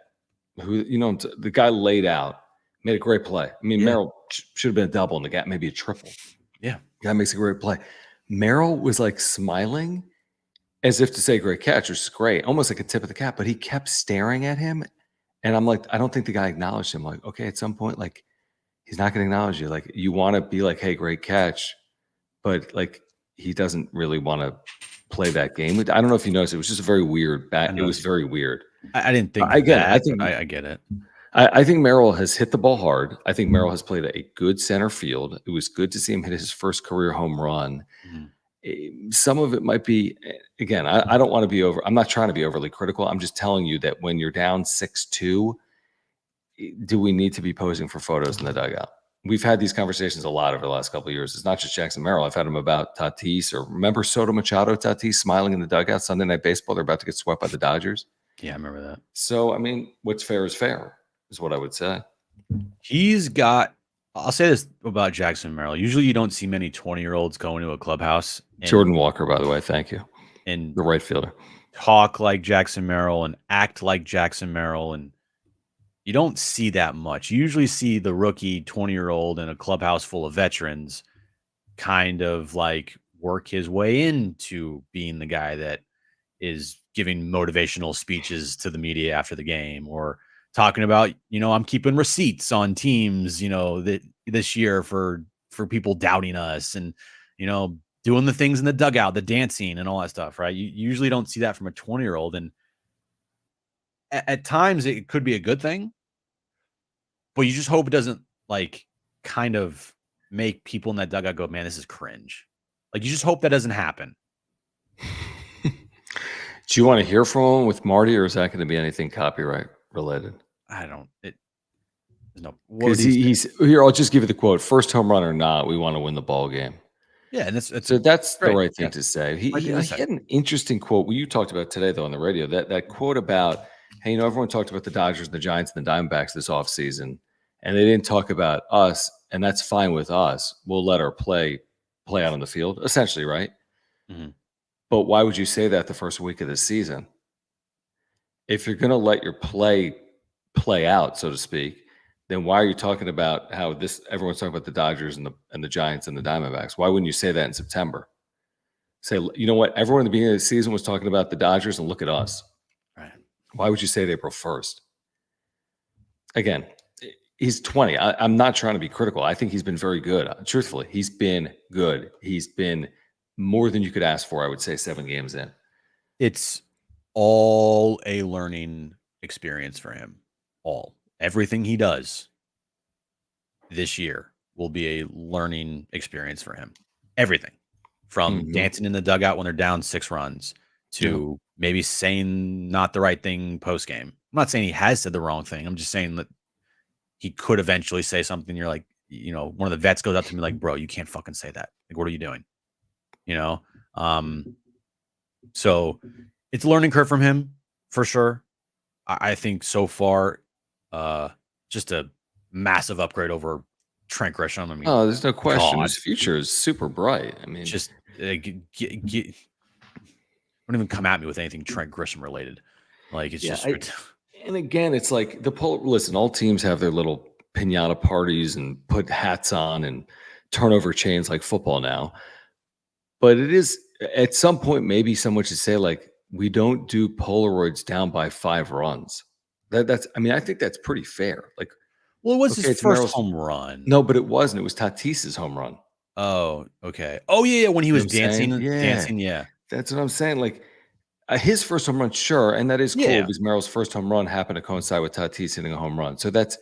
guy laid out, made a great play. I mean, Merrill should have been a double in the gap, maybe a triple. Yeah. The guy makes a great play. Merrill was like smiling as if to say great catch, which is great, almost like a tip of the cap, but he kept staring at him. And I'm like, I don't think the guy acknowledged him. Like, okay, at some point, like, he's not going to acknowledge you. Like, you want to be like, hey, great catch. But, like, he doesn't really want to play that game. I don't know if you noticed. It was just a very weird bat. It was very weird. I didn't think I get it. I think Merrill has hit the ball hard. I think Merrill has played a good center field. It was good to see him hit his first career home run. Some of it might be, again, I don't want to be I'm not trying to be overly critical. I'm just telling you that when you're down 6-2, do we need to be posing for photos in the dugout? we've had these conversations a lot over the last couple of years. It's not just Jackson Merrill. I've had them about Tatis, or remember Soto Machado Tatis smiling in the dugout Sunday Night Baseball. They're about to get swept by the Dodgers. Yeah, I remember that. So, I mean, what's fair is fair, is what I would say. I'll say this about Jackson Merrill. Usually you don't see many 20-year-olds go into a clubhouse. Jordan Walker, by the way, thank you. And the right fielder. Talk like Jackson Merrill and act like Jackson Merrill. And you don't see that much. You usually see the rookie 20-year-old in a clubhouse full of veterans kind of like work his way into being the guy that is giving motivational speeches to the media after the game, or talking about, I'm keeping receipts on teams, that this year for people doubting us, and, doing the things in the dugout, the dancing and all that stuff, right? You usually don't see that from a 20-year-old. And at times it could be a good thing, but you just hope it doesn't like kind of make people in that dugout go, man, this is cringe. Like, you just hope that doesn't happen. Do you want to hear from him with Marty, or is that going to be anything copyright related? I don't. No. Because he's here. I'll just give you the quote: "First home run or not, we want to win the ball game." Yeah, and that's the right thing to say. He had an interesting quote. Well, you talked about today though on the radio. That quote about, hey, everyone talked about the Dodgers, the Giants, and the Diamondbacks this offseason, and they didn't talk about us, and that's fine with us. We'll let our play out on the field, essentially, right? Mm-hmm. But why would you say that the first week of the season? If you're going to let your play out, so to speak, then why are you talking about how everyone's talking about the Dodgers and the Giants and the Diamondbacks? Why wouldn't you say that in September? Say, you know what? Everyone at the beginning of the season was talking about the Dodgers, and look at us. Right. Why would you say it April 1st? Again, he's 20. I'm not trying to be critical. I think he's been very good. Truthfully, he's been good. He's been more than you could ask for, I would say, 7 games in. It's all a learning experience for him. Everything he does this year will be a learning experience for him. Everything from dancing in the dugout when they're down 6 runs to maybe saying not the right thing post game. I'm not saying he has said the wrong thing. I'm just saying that he could eventually say something. You're like, one of the vets goes up to me like, bro, you can't fucking say that. Like, what are you doing? So it's a learning curve from him for sure. I think so far, just a massive upgrade over Trent Grisham. I mean, there's no question. His future is super bright. I mean, just don't even come at me with anything Trent Grisham related. Like, it's just. And again, it's like listen, all teams have their little piñata parties and put hats on and turnover chains like football now. But it is at some point, maybe someone should say, like, we don't do Polaroids down by 5 runs. I think that's pretty fair. Like, well, it was his first home run. No, but it wasn't. It was Tatis's home run. Oh, okay. Oh, yeah. When he was dancing. Yeah. That's what I'm saying. Like, his first home run, sure. And that is cool because Merrill's first home run happened to coincide with Tatis hitting a home run. So that's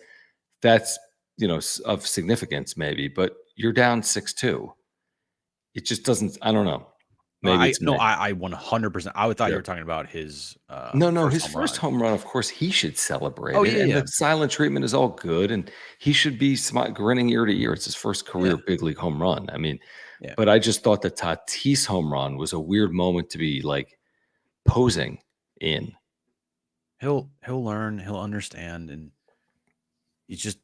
of significance maybe, but you're down 6-2. It just doesn't, I don't know. Maybe I 100%. I thought you were talking about his. His first home run. Of course, he should celebrate it. And the silent treatment is all good, and he should be grinning ear to ear. It's his first career big league home run. I mean, but I just thought the Tatis home run was a weird moment to be like posing in. He'll learn. He'll understand, and he's just.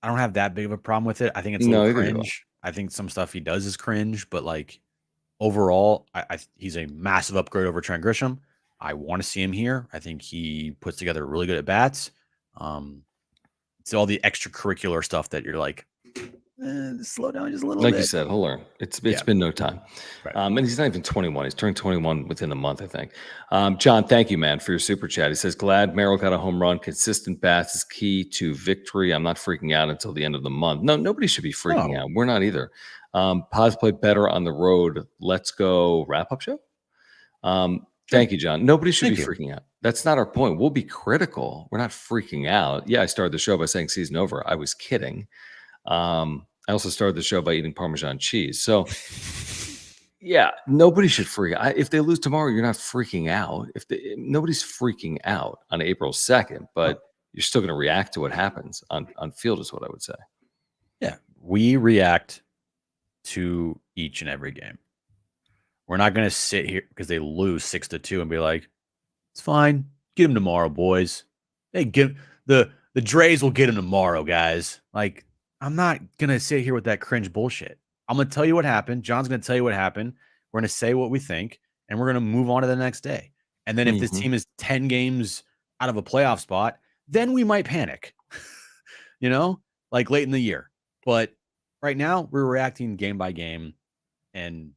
I don't have that big of a problem with it. I think it's a little cringe. I think some stuff he does is cringe, but like. Overall, he's a massive upgrade over Trent Grisham. I want to see him here. I think he puts together really good at bats. It's all the extracurricular stuff that you're like, slow down just a little bit. Like you said, he'll learn. It's been no time. Right. And he's not even 21. He's turned 21 within a month, I think. John, thank you, man, for your super chat. He says, glad Merrill got a home run. Consistent bats is key to victory. I'm not freaking out until the end of the month. No, nobody should be freaking out. We're not either. Pods play better on the road. Let's go wrap-up show. Thank you, John. Nobody should be freaking out. That's not our point. We'll be critical. We're not freaking out. Yeah, I started the show by saying season over. I was kidding. I also started the show by eating Parmesan cheese. So, yeah, nobody should freak out. If they lose tomorrow, you're not freaking out. Nobody's freaking out on April 2nd, but you're still going to react to what happens on field is what I would say. Yeah, we react to each and every game. We're not going to sit here because they lose 6-2 and be like, it's fine. Get them tomorrow, boys. Hey, get the Drays will get them tomorrow, guys. Like, I'm not going to sit here with that cringe bullshit. I'm going to tell you what happened. John's going to tell you what happened. We're going to say what we think, and we're going to move on to the next day. And then if this team is 10 games out of a playoff spot, then we might panic, like late in the year. But right now, we're reacting game by game and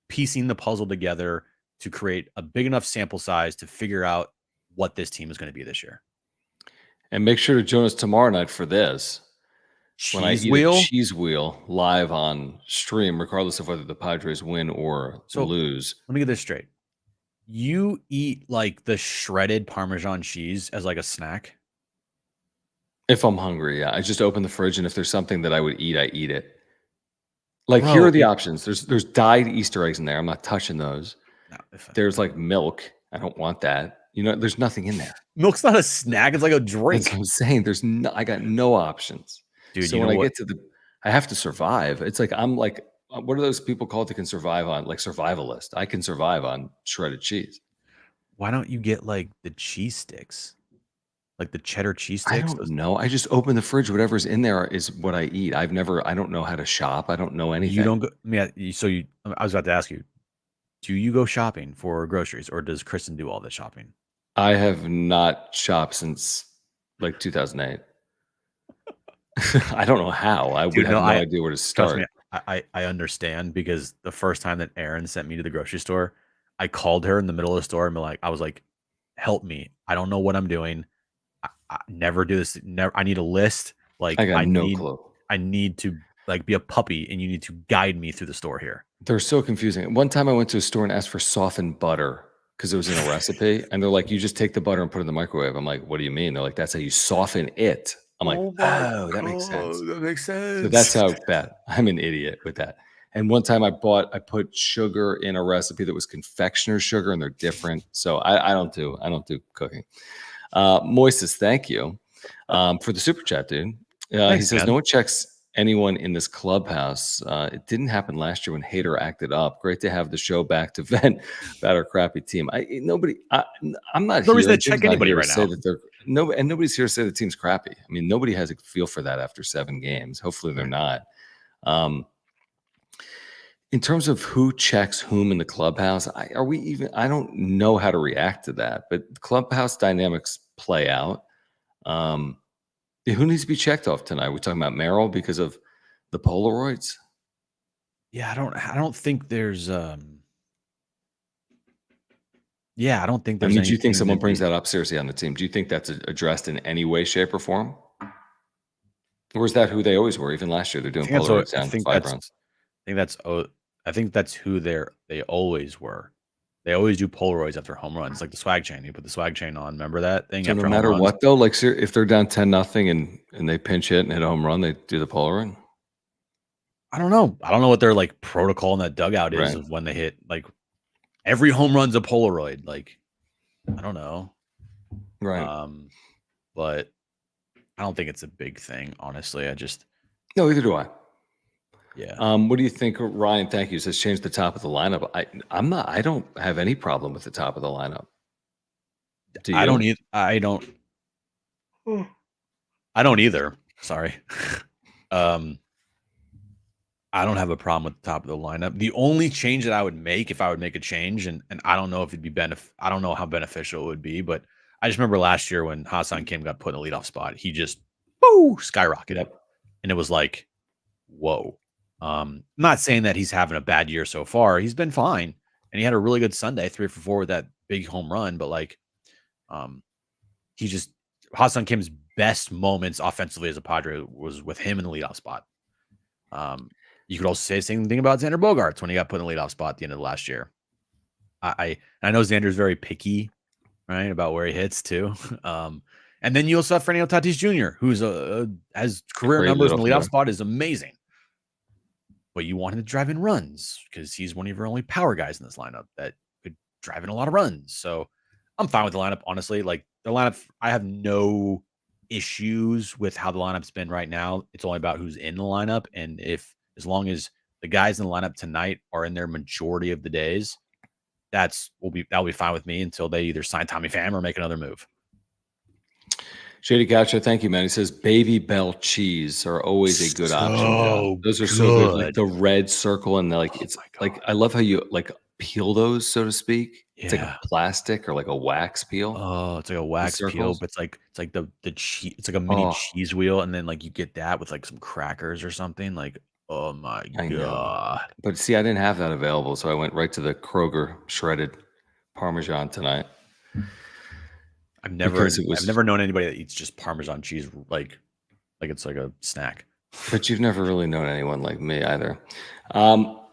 piecing the puzzle together to create a big enough sample size to figure out what this team is going to be this year. And make sure to join us tomorrow night for this. When I eat a cheese wheel live on stream, regardless of whether the Padres win or lose. Let me get this straight. You eat like the shredded Parmesan cheese as like a snack? If I'm hungry, yeah. I just open the fridge, and if there's something that I would eat, I eat it. Like, here are the options. There's dyed Easter eggs in there. I'm not touching those. No, there's like milk. I don't want that. There's nothing in there. Milk's not a snack. It's like a drink. That's what I'm saying. I got no options. Dude, so when I get to I have to survive. It's like, I'm like, what are those people called that can survive on, like, survivalist? I can survive on shredded cheese. Why don't you get like the cheese sticks? Like the cheddar cheese sticks? I don't know. I just open the fridge. Whatever's in there is what I eat. I don't know how to shop. I don't know anything. You don't go. I was about to ask you, do you go shopping for groceries, or does Kristen do all the shopping? I have not shopped since like 2008. I don't know how. I would have no idea where to start. Me, I understand, because the first time that Erin sent me to the grocery store, I called her in the middle of the store and I was like, help me. I don't know what I'm doing. I never do this. Never. I need a list. Like, I got no clue. I need to be a puppy, and you need to guide me through the store here. They're so confusing. One time I went to a store and asked for softened butter because it was in a recipe, and they're like, you just take the butter and put it in the microwave. I'm like, what do you mean? They're like, that's how you soften it. I'm like, oh, that makes sense. That makes sense. So that's how bad. I'm an idiot with that. And one time I put sugar in a recipe that was confectioner's sugar, and they're different. So I don't do cooking. Moises, thank you for the super chat, dude. Thanks, he says, man. No one checks anyone in this clubhouse. It didn't happen last year when Hader acted up. Great to have the show back to vent about our crappy team. I'm not here to check anybody right now. And nobody's here to say the team's crappy. I mean, nobody has a feel for that after 7 games. Hopefully they're not. In terms of who checks whom in the clubhouse, I don't know how to react to that, but clubhouse dynamics play out. Who needs to be checked off tonight? We're talking about Merrill because of the Polaroids. Yeah, I don't think there's I don't think there's. I mean, do you think someone brings that up seriously on the team? Do you think that's addressed in any way, shape, or form? Or is that who they always were? Even last year, they're doing Polaroids down 5 runs. I think that's who they always were. They always do Polaroids after home runs, like the swag chain. You put the swag chain on. Remember that thing? So no matter what, though, like if they're down 10-0 and they pinch hit and hit a home run, they do the Polaroid. I don't know. I don't know what their like protocol in that dugout is of when they hit. Like, every home run's a Polaroid. Like, I don't know. Right. But I don't think it's a big thing, honestly. No, either do I. Yeah. What do you think, Ryan? Thank you. Says change the top of the lineup. I don't have any problem with the top of the lineup. Do you? I don't either. Sorry. I don't have a problem with the top of the lineup. The only change that I would make, if I would make a change, and I don't know if it'd be I don't know how beneficial it would be, but I just remember last year when Ha-Seong Kim got put in the leadoff spot, he just skyrocketed. Yep. And it was like, whoa. I'm not saying that he's having a bad year so far. He's been fine. And he had a really good Sunday, 3 for 4 with that big home run. But like, Ha-Seong Kim's best moments offensively as a Padre was with him in the leadoff spot. You could also say the same thing about Xander Bogaerts when he got put in the leadoff spot at the end of last year. I know Xander's very picky, right, about where he hits too. And then you also have Fernando Tatis Jr., who's has career numbers in the leadoff spot is amazing. But you want him to drive in runs because he's one of your only power guys in this lineup that could drive in a lot of runs. So I'm fine with the lineup, honestly. Like, the lineup, I have no issues with how the lineup's been right now. It's only about who's in the lineup, and as long as the guys in the lineup tonight are in their majority of the days, that'll be fine with me until they either sign Tommy Pham or make another move. Shady Gaucho, thank you, man. He says Baby Bell cheese are always a good option, John. Those are so good. Like the red circle and it's like I love how you like peel those, so to speak. It's like a plastic or like a wax peel. Oh, it's like a wax peel, but it's like the cheese. It's like a mini cheese wheel, and then like you get that with like some crackers or something. Like, oh my god! But see, I didn't have that available, so I went right to the Kroger shredded Parmesan tonight. I've never known anybody that eats just Parmesan cheese like it's like a snack. But you've never really known anyone like me either.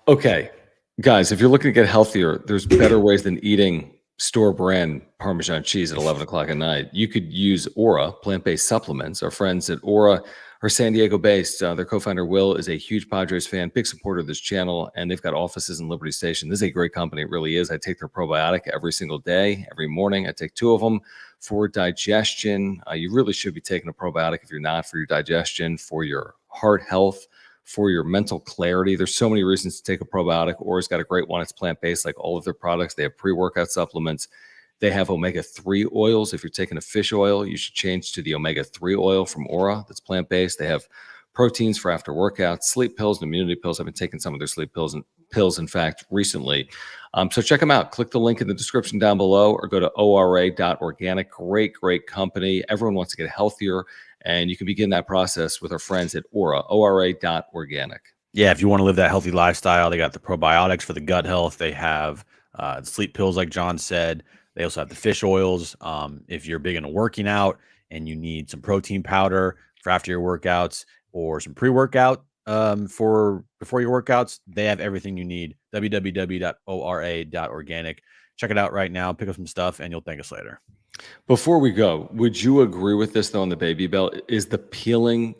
Okay, guys, if you're looking to get healthier, there's better ways than eating store brand Parmesan cheese at 11 o'clock at night. You could use Aura plant-based supplements. Our friends at Aura are San Diego based. Their co-founder Will is a huge Padres fan, big supporter of this channel, and they've got offices in Liberty Station. This is a great company. It really is. I take their probiotic every single day, every morning. I take 2 of them for digestion. You really should be taking a probiotic if you're not, for your digestion, for your heart health, for your mental clarity. There's so many reasons to take a probiotic. Aura's got a great one. It's plant-based like all of their products. They have pre-workout supplements. They have omega-3 oils. If you're taking a fish oil, you should change to the omega-3 oil from Aura that's plant-based. They have proteins for after workouts, sleep pills, and immunity pills. I've been taking some of their sleep pills, in fact, recently. So check them out. Click the link in the description down below or go to ora.organic. Great company. Everyone wants to get healthier, and you can begin that process with our friends at Aura, ora.organic. Yeah, if you want to live that healthy lifestyle, they got the probiotics for the gut health. They have sleep pills, like John said. They also have the fish oils. If you're big into working out and you need some protein powder for after your workouts or some pre-workout for before your workouts, they have everything you need. www.ora.organic. Check it out right now. Pick up some stuff, and you'll thank us later. Before we go, would you agree with this, though, on the Baby Bell? Is the peeling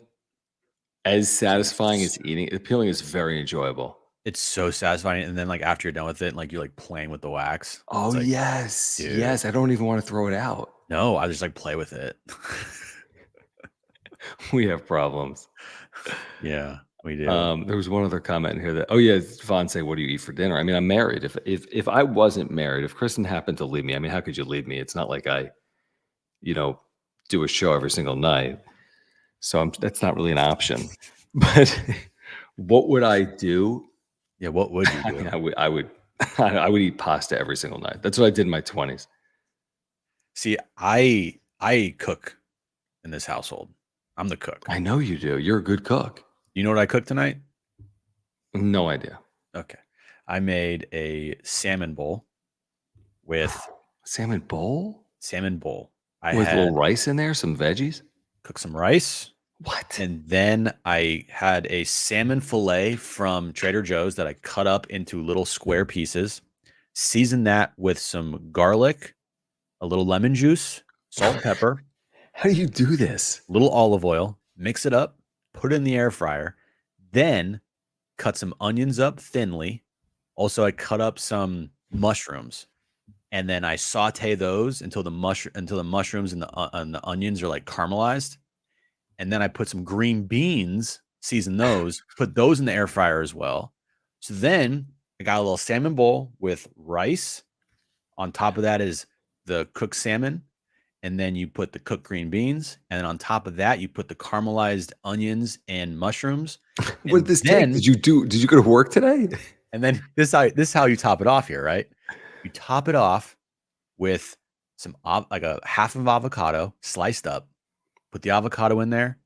as satisfying as eating? The peeling is very enjoyable. It's so satisfying. And then like after you're done with it, like you're like playing with the wax. Oh, like, yes. dude. Yes. I don't even want to throw it out. No, I just like play with it. We have problems. Yeah, we do. There was one other comment in here that, oh yeah, Vaughn say, what do you eat for dinner? I mean, I'm married. If I wasn't married, if Kristen happened to leave me, I mean, how could you leave me? It's not like I, do a show every single night. So that's not really an option. But what would I do? Yeah, what would you do? I mean, I would eat pasta every single night. That's what I did in my 20s. See, I cook in this household. I'm the cook. I know you do. You're a good cook. You know what I cooked tonight? No idea. Okay. I made a salmon bowl with salmon bowl. I with a little rice in there, some veggies. Cook some rice. What? And then I had a salmon fillet from Trader Joe's that I cut up into little square pieces. Seasoned that with some garlic, a little lemon juice, salt, and pepper. How do you do this? Little olive oil. Mix it up. Put it in the air fryer. Then cut some onions up thinly. Also, I cut up some mushrooms, and then I saute those until the mushrooms and the onions are like caramelized. And then I put some green beans, season those, put those in the air fryer as well. So then I got a little salmon bowl with rice. On top of that is the cooked salmon. And then you put the cooked green beans. And then on top of that, you put the caramelized onions and mushrooms. What did this take? Did you go to work today? And then this is how you top it off here, right? You top it off with some like a half of avocado sliced up. Put the avocado in there,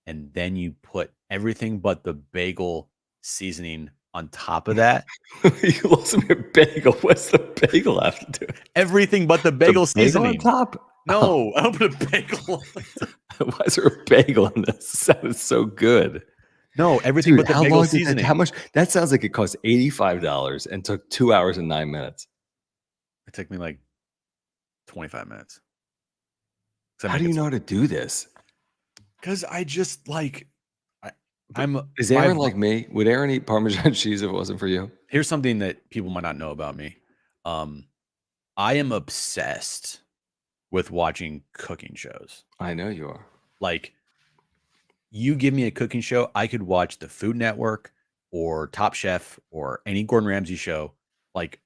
and then you put everything but the bagel seasoning on top of that. You lost me a bagel. What's the bagel have to do? Everything but the bagel seasoning. Bagel on top? No, I don't put a bagel on top. Why is there a bagel on this? That sounded so good. No, everything but the bagel seasoning. How much? That sounds like it cost $85 and took 2 hours and 9 minutes. It took me like 25 minutes. How do you know how to do this? Because I just like, Is Aaron like me? Would Aaron eat Parmesan cheese if it wasn't for you? Here's something that people might not know about me. I am obsessed with watching cooking shows. I know you are. Like, you give me a cooking show, I could watch the Food Network or Top Chef or any Gordon Ramsay show like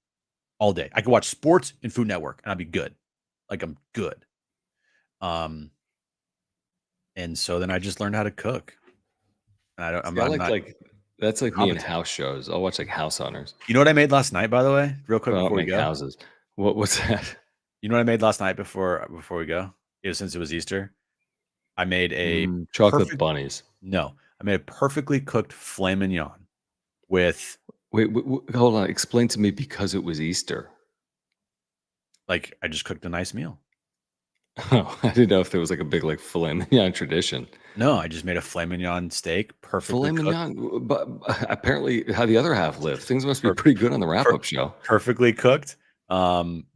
all day. I could watch sports and Food Network and I'd be good. Like, I'm good. And so then I just learned how to cook. And I'm not that's like me in competent. house shows. I'll watch like House Hunters. You know what I made last night, by the way, real quick But I don't before we make go? houses. What's that? You know what I made last night before we go? Since it was Easter, I made a chocolate bunnies. No, I made a perfectly cooked filet mignon with. Wait, hold on. Explain to me, because it was Easter. Like, I just cooked a nice meal. Oh, I didn't know if there was like a big like filet mignon tradition. No, I just made a filet mignon steak, perfectly Filet cooked. mignon, but apparently how the other half lived. Things must be pretty good on the wrap-up show. Perfectly cooked,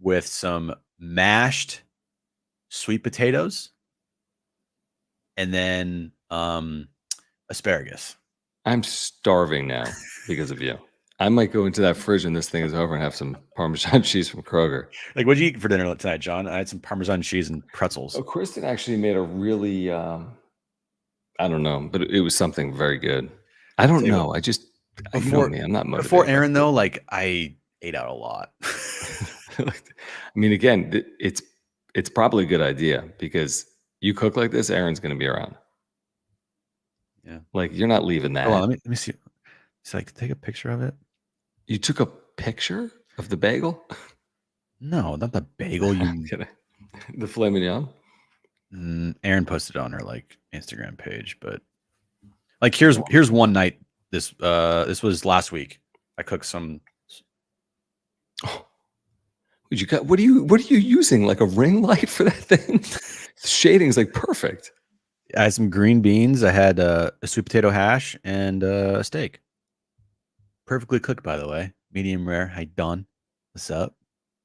with some mashed sweet potatoes, and then asparagus. I'm starving now because of you. I might go into that fridge when this thing is over and have some Parmesan cheese from Kroger. Like, what did you eat for dinner tonight, John? I had some Parmesan cheese and pretzels. Oh, Kristen actually made a really, I don't know, but it was something very good. I don't know. You know me, I'm not motivated. Before Aaron, though, like, I ate out a lot. I mean, again, it's probably a good idea because you cook like this, Aaron's going to be around. Yeah. Like, you're not leaving that. Hold on, let me see. It's like, take a picture of it. You took a picture of the bagel? No, not the bagel. The filet mignon? Aaron posted on her like Instagram page, but like, here's one night. This was last week. I cooked some. Oh, what are you using? Like a ring light for that thing? The shading's like perfect. I had some green beans. I had a sweet potato hash and a steak. Perfectly cooked, by the way. Medium rare. Hi, Don. What's up?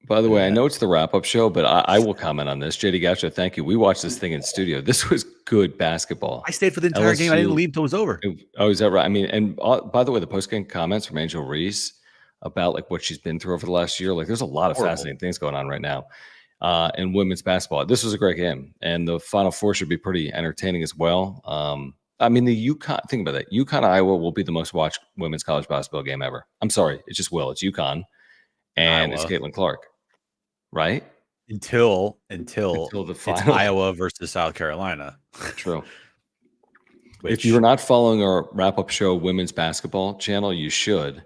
By the way, I know it's the wrap-up show, but I will comment on this. JD Gaucho, thank you. We watched this thing in studio. This was good basketball. I stayed for the entire game. I didn't leave until it was over. Is that right? I mean, and by the way, the post-game comments from Angel Reese about like what she's been through over the last year, like there's a lot of fascinating things going on right now in women's basketball. This was a great game, and the Final Four should be pretty entertaining as well. I mean, think about that. UConn, Iowa will be the most watched women's college basketball game ever. I'm sorry. It just will. It's UConn and It's Caitlin Clark, right? Until the final. It's Iowa versus South Carolina. True. If you're not following our wrap-up show women's basketball channel, you should.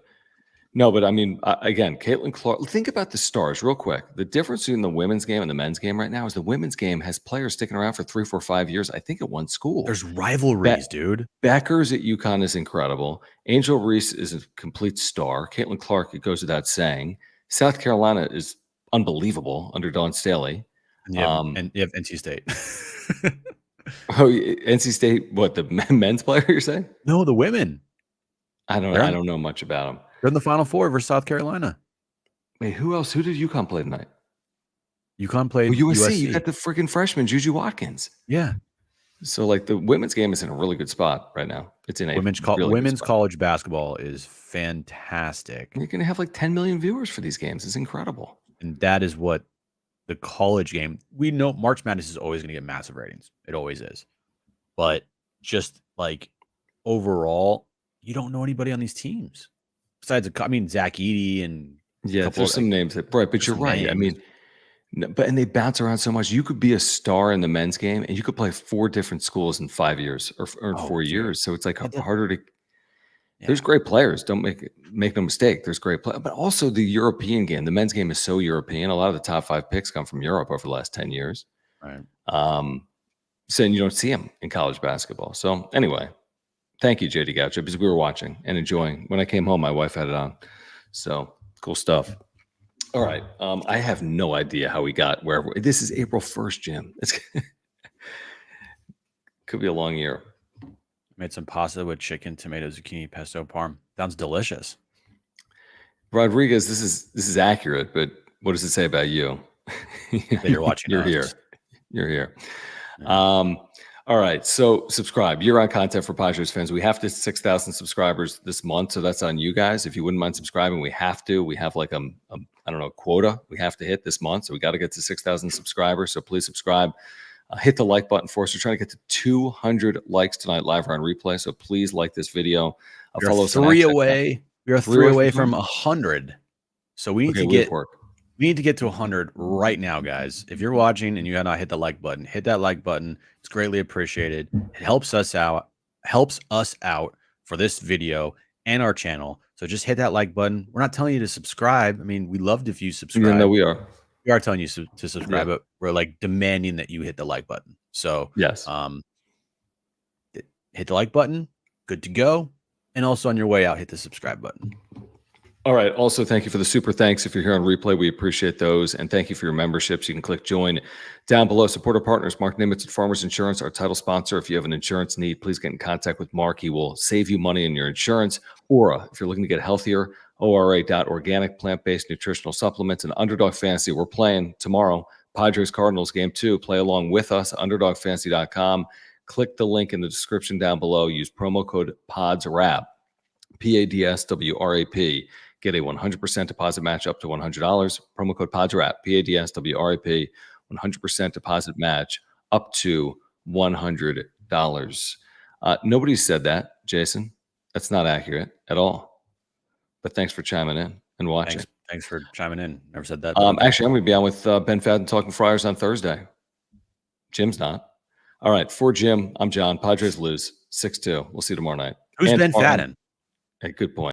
No, but I mean, again, Caitlin Clark, think about the stars real quick. The difference between the women's game and the men's game right now is the women's game has players sticking around for 3, 4, 5 years, I think, at one school. There's rivalries, dude. Beckers at UConn is incredible. Angel Reese is a complete star. Caitlin Clark, it goes without saying. South Carolina is unbelievable under Dawn Staley. And you have NC State. Oh, NC State, what, the men's player you're saying? No, the women. I don't know much about them. They're in the Final Four versus South Carolina. Wait, who else? Who did UConn play tonight? UConn played USC. You got the freaking freshman, Juju Watkins. Yeah. So, like, the women's game is in a really good spot right now. It's in a women's college basketball is fantastic. You're going to have like 10 million viewers for these games. It's incredible. And that is what the college game, we know March Madness is always going to get massive ratings. It always is. But just like overall, you don't know anybody on these teams. Besides, Zach Edey and there's some names that right, but you're right. Names. I mean, and they bounce around so much. You could be a star in the men's game, and you could play 4 different schools in 5 years or 4 years. So it's like harder to. Yeah. There's great players. Don't make no mistake. There's great players, but also the European game. The men's game is so European. A lot of the top 5 picks come from Europe over the last 10 years. Right. So you don't see them in college basketball. So anyway. Thank you, JD Gaucho, because we were watching and enjoying. When I came home, my wife had it on. So cool stuff. All right. I have no idea how we got wherever. This is April 1st, Jim. It's could be a long year. Made some pasta with chicken, tomato, zucchini, pesto, parm. Sounds delicious. Rodriguez, this is accurate, but what does it say about you? You're watching. You're here. You're here. Yeah. All right, so subscribe. Year-round content for Padres fans. We have to 6,000 subscribers this month, so that's on you guys. If you wouldn't mind subscribing, we have to. We have like quota we have to hit this month, so we got to get to 6,000 subscribers. So please subscribe. Hit the like button for us. We're trying to get to 200 likes tonight live or on replay. So please like this video. Follow us three away. We are three away from 100. So we need to get to 100 right now, guys. If you're watching and you have not hit the like button, hit that like button. It's greatly appreciated. It helps us out for this video and our channel. So just hit that like button. We're not telling you to subscribe. I mean, we loved if you subscribe. Yeah, no, we are. We are telling you to subscribe, but we're like demanding that you hit the like button. So yes, hit the like button. Good to go. And also on your way out, hit the subscribe button. All right. Also, thank you for the super thanks. If you're here on replay, we appreciate those. And thank you for your memberships. You can click join down below. Support our partners, Mark Nimitz at Farmers Insurance, our title sponsor. If you have an insurance need, please get in contact with Mark. He will save you money in your insurance. Aura, if you're looking to get healthier, ora.organic plant-based nutritional supplements. And Underdog Fantasy, we're playing tomorrow. Padres Cardinals game 2. Play along with us, underdogfantasy.com. Click the link in the description down below. Use promo code PODSWRAP, PADSWRAP. Get a 100% deposit match up to $100. Promo code PODSWRAP, PADSWRAP, 100% deposit match up to $100. Nobody said that, Jason. That's not accurate at all. But thanks for chiming in and watching. Thanks for chiming in. Never said that. Actually, I'm going to be on with Ben Fadden talking Friars on Thursday. Jim's not. All right. For Jim, I'm John. Padres lose 6-2. We'll see you tomorrow night. Who's Ben Fadden? Hey, good point.